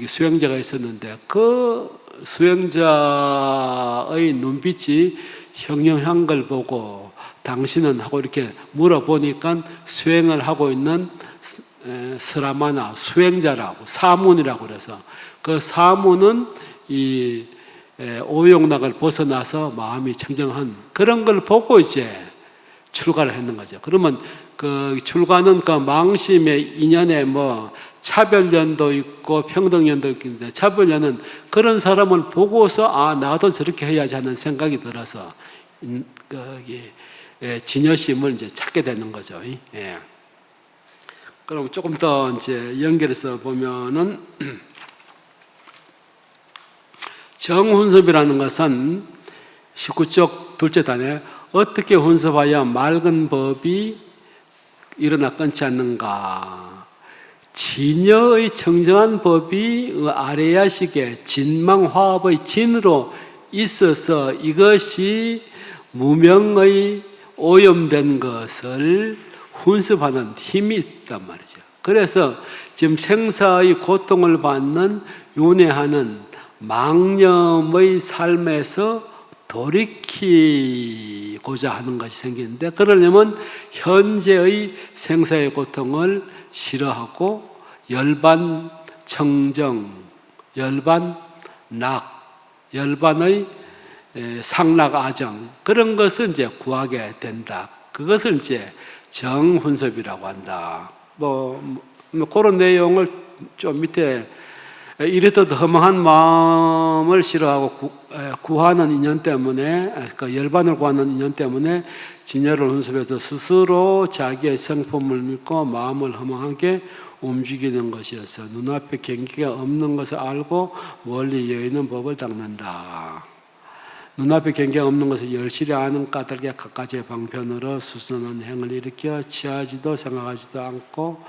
수행자가 있었는데 그 수행자의 눈빛이 형형한 걸 보고 당신은 하고 이렇게 물어보니까 수행을 하고 있는 스라마나 수행자라고 사문이라고 그래서 그 사문은 이 오용락을 벗어나서 마음이 청정한 그런 걸 보고 이제 출가를 했는 거죠. 그러면 그 출가는 그 망심의 인연에 차별연도 있고 평등연도 있는데 차별연은 그런 사람을 보고서 나도 저렇게 해야지 하는 생각이 들어서 진여심을 이제 찾게 되는 거죠. 예. 그럼 조금 더 이제 연결해서 보면은 정훈섭이라는 것은 19쪽 둘째 단에 어떻게 훈섭하여 맑은 법이 일어나 끊지 않는가? 진여의 청정한 법이 아레야식의 진망화합의 진으로 있어서 이것이 무명의 오염된 것을 훈습하는 힘이 있단 말이죠. 그래서 지금 생사의 고통을 받는 윤회하는 망념의 삶에서 돌이키고자 하는 것이 생기는데 그러려면 현재의 생사의 고통을 싫어하고 열반 청정, 열반 낙, 열반의 상락 아정 그런 것을 이제 구하게 된다. 그것을 이제 정훈섭이라고 한다. 그런 내용을 좀 밑에 이랬듯 허망한 마음을 싫어하고 구하는 인연 때문에 열반을 구하는 인연 때문에 진여를 훈습해서 스스로 자기의 성품을 믿고 마음을 허망하게 움직이는 것이어서 눈앞에 경기가 없는 것을 알고 멀리 여있는 법을 닦는다. 눈앞에 경계가 없는 것을 열실히 아는 까닭에 갖가지의 방편으로 수선한 행을 일으켜 취하지도 생각하지도 않고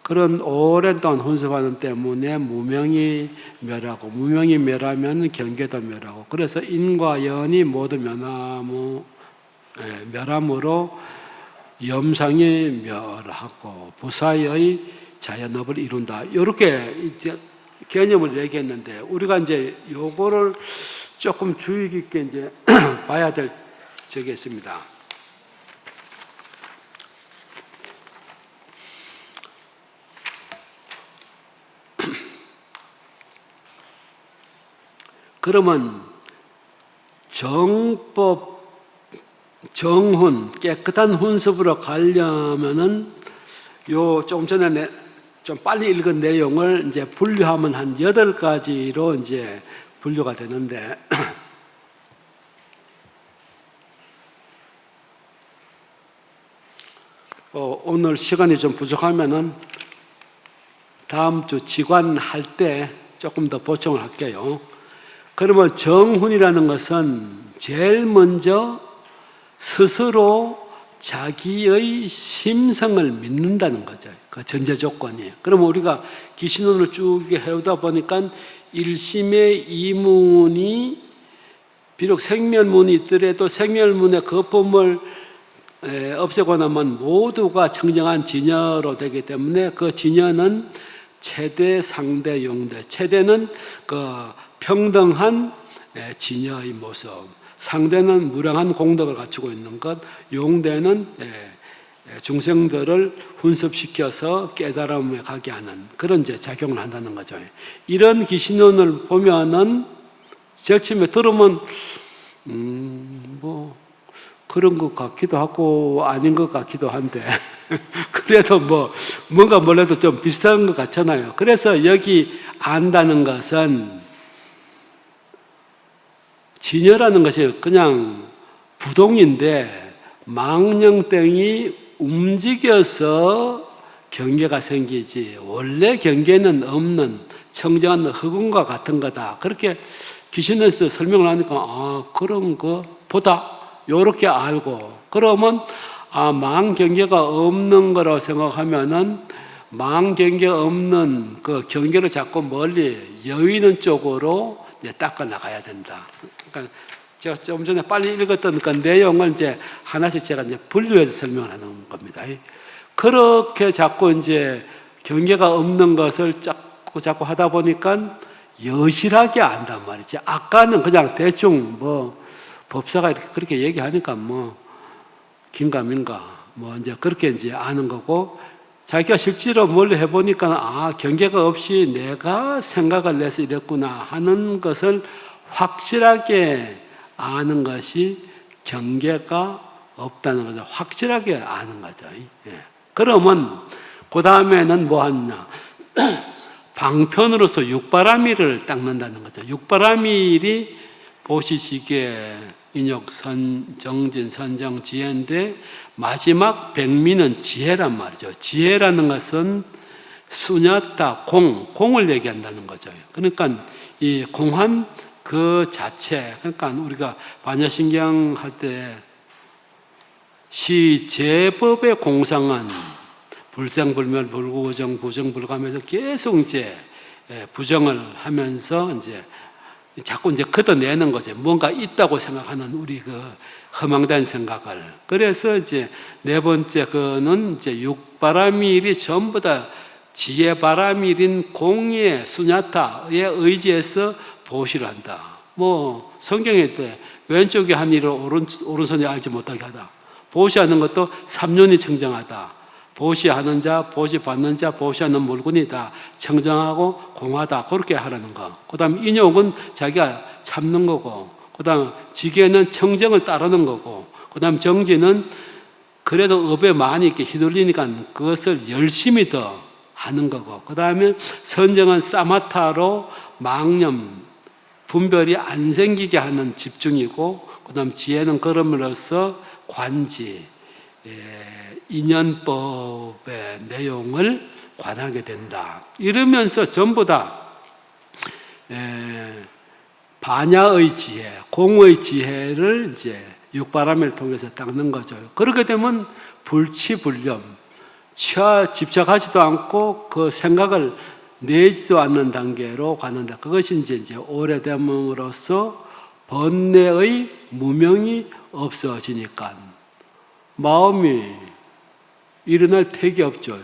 그런 오랜 동안 훈습하는 때문에 무명이 멸하고 무명이 멸하면 경계도 멸하고 그래서 인과 연이 모두 멸함으로 염상이 멸하고 부사의 자연업을 이룬다. 이렇게 이제 개념을 얘기했는데 우리가 이제 요거를 조금 주의 깊게 이제 봐야 될 적이 있습니다. 그러면 정법, 정훈, 깨끗한 훈습으로 가려면은 요 조금 전에 좀 빨리 읽은 내용을 이제 분류하면 한 8가지로 이제 분류가 되는데 오늘 시간이 좀 부족하면은 다음 주 지관할 때 조금 더 보충을 할게요. 그러면 정훈이라는 것은 제일 먼저 스스로 자기의 심성을 믿는다는 거죠. 그 전제 조건이에요. 그러면 우리가 기신론을 쭉 해오다 보니까 일심의 이문이 비록 생멸문이 있더라도 생멸문의 거품을 없애고 나면 모두가 청정한 진여로 되기 때문에 그 진여는 체대, 상대, 용대. 체대는 그 평등한 진여의 모습, 상대는 무량한 공덕을 갖추고 있는 것, 용대는 중생들을 훈습시켜서 깨달음에 가게 하는 그런 이제 작용을 한다는 거죠. 이런 기신론을 보면은 절침에 들으면 뭐 그런 것 같기도 하고 아닌 것 같기도 한데 그래도 뭔가 몰라도 좀 비슷한 것 같잖아요. 그래서 여기 안다는 것은 진여라는 것이 그냥 부동인데 망령땡이 움직여서 경계가 생기지 원래 경계는 없는 청정한 흑운과 같은 거다. 그렇게 귀신에서 설명을 하니까 그런 거보다 요렇게 알고 그러면 망경계가 없는 거라고 생각하면은 망경계 없는 그 경계를 자꾸 멀리 여유 있는 쪽으로 이제 닦아 나가야 된다. 그러니까 제가 좀 전에 빨리 읽었던 그 내용을 이제 하나씩 제가 이제 분류해서 설명을 하는 겁니다. 그렇게 자꾸 이제 경계가 없는 것을 자꾸 하다 보니까 여실하게 안단 말이지. 아까는 그냥 대충 법사가 이렇게 그렇게 얘기하니까 긴가민가 이제 그렇게 이제 아는 거고 자기가 실제로 뭘 해보니까 경계가 없이 내가 생각을 내서 이랬구나 하는 것을 확실하게 아는 것이 경계가 없다는 거죠. 확실하게 아는 거죠. 그러면 그 다음에는 뭐 하느냐? 방편으로서 육바라밀을 닦는다는 거죠. 육바라밀이 보시시기에 인욕, 정진, 선정, 지혜인데 마지막 백미는 지혜란 말이죠. 지혜라는 것은 수냐타, 공을 얘기한다는 거죠. 그러니까 이 공한 그 자체, 그러니까 우리가 반야신경 할 때 시제법의 공상은 불생불멸, 불구부정, 부정불감해서 계속 이제 부정을 하면서 이제 자꾸 이제 걷어내는 거죠. 뭔가 있다고 생각하는 우리 그 허망된 생각을. 그래서 이제 네 번째 거는 이제 육바라밀이 전부 다 지혜바라밀인 공의 수냐타에 의지해서 보시를 한다. 성경에 때 왼쪽에 한 일을 오른손이 알지 못하게 하다. 보시하는 것도 삼륜이 청정하다. 보시하는 자, 보시받는 자, 보시하는 물건이다. 청정하고 공하다. 그렇게 하라는 거. 그 다음 인욕은 자기가 참는 거고, 그 다음 지계는 청정을 따르는 거고, 그 다음 정지는 그래도 업에 많이 이렇게 휘둘리니까 그것을 열심히 더 하는 거고, 그 다음에 선정은 사마타로 망념, 분별이 안 생기게 하는 집중이고, 그 다음 지혜는 걸음으로써 관지, 인연법의 내용을 관하게 된다. 이러면서 전부 다 반야의 지혜, 공의 지혜를 이제 육바람을 통해서 닦는 거죠. 그렇게 되면 불치불념, 집착하지도 않고 그 생각을 내지도 않는 단계로 가는다. 그것이 이제 오래됨으로써 번뇌의 무명이 없어지니까 마음이 일어날 택이 없죠.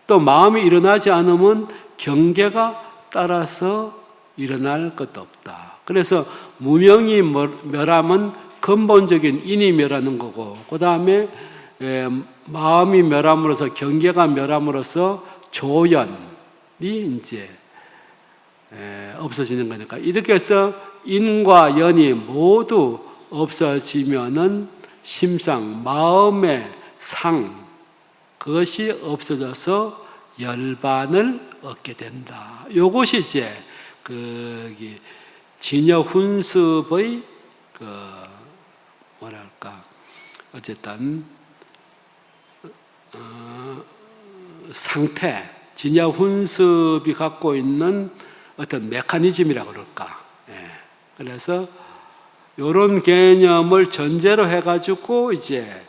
또 마음이 일어나지 않으면 경계가 따라서 일어날 것도 없다. 그래서 무명이 멸하면 근본적인 인이 멸하는 거고, 그 다음에 마음이 멸함으로써 경계가 멸함으로써 조연이 이제 없어지는 거니까 이렇게 해서 인과 연이 모두 없어지면은 심상, 마음의 상, 그것이 없어져서 열반을 얻게 된다. 이것이 이제 진여훈습의 어쨌든 상태, 진여훈습이 갖고 있는 어떤 메커니즘이라고 그럴까. 그래서 이런 개념을 전제로 해가지고 이제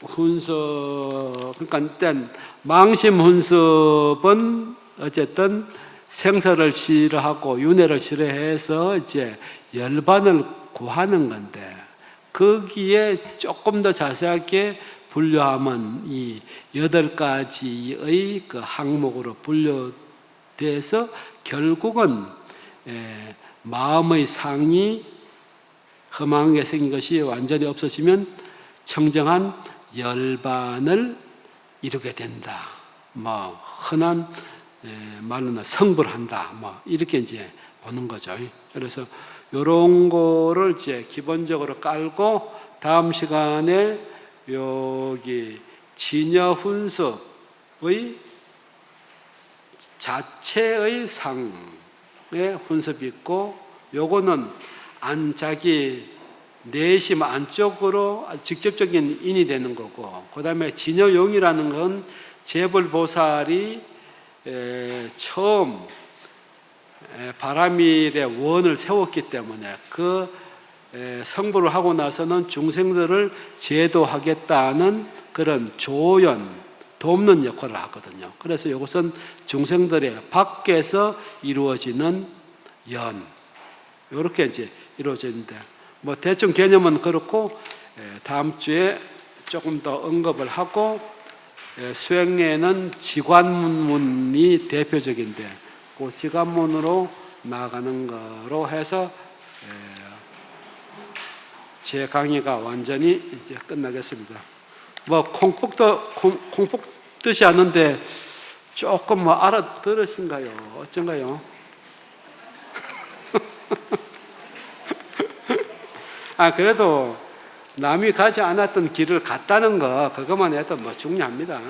훈습, 그러니까 일단 망심 훈습은 어쨌든 생사를 싫어하고 윤회를 싫어해서 이제 열반을 구하는 건데, 거기에 조금 더 자세하게 분류하면 이 8가지의 그 항목으로 분류돼서 결국은 마음의 상이 험하게 생긴 것이 완전히 없어지면 청정한 열반을 이루게 된다. 뭐 흔한 말로는 성불한다. 뭐 이렇게 이제 보는 거죠. 그래서 이런 거를 이제 기본적으로 깔고 다음 시간에 여기 진여훈습의 자체의 상의 훈습이 있고, 요거는 자기 내심 안쪽으로 직접적인 인이 되는 거고, 그 다음에 진여용이라는 건 재벌보살이 처음 바라밀의 원을 세웠기 때문에 그 성불을 하고 나서는 중생들을 제도하겠다는 그런 조연, 돕는 역할을 하거든요. 그래서 이것은 중생들의 밖에서 이루어지는 연, 이렇게 이제 이루어지는데, 뭐 대충 개념은 그렇고, 다음 주에 조금 더 언급을 하고, 수행에는 지관문이 대표적인데 그 지관문으로 나아가는 거로 해서 제 강의가 완전히 이제 끝나겠습니다. 뭐 콩국 뜻이 않는데 조금 뭐 알아들으신가요? 어쩐가요? 그래도 남이 가지 않았던 길을 갔다는 거, 그것만 해도 뭐 중요합니다.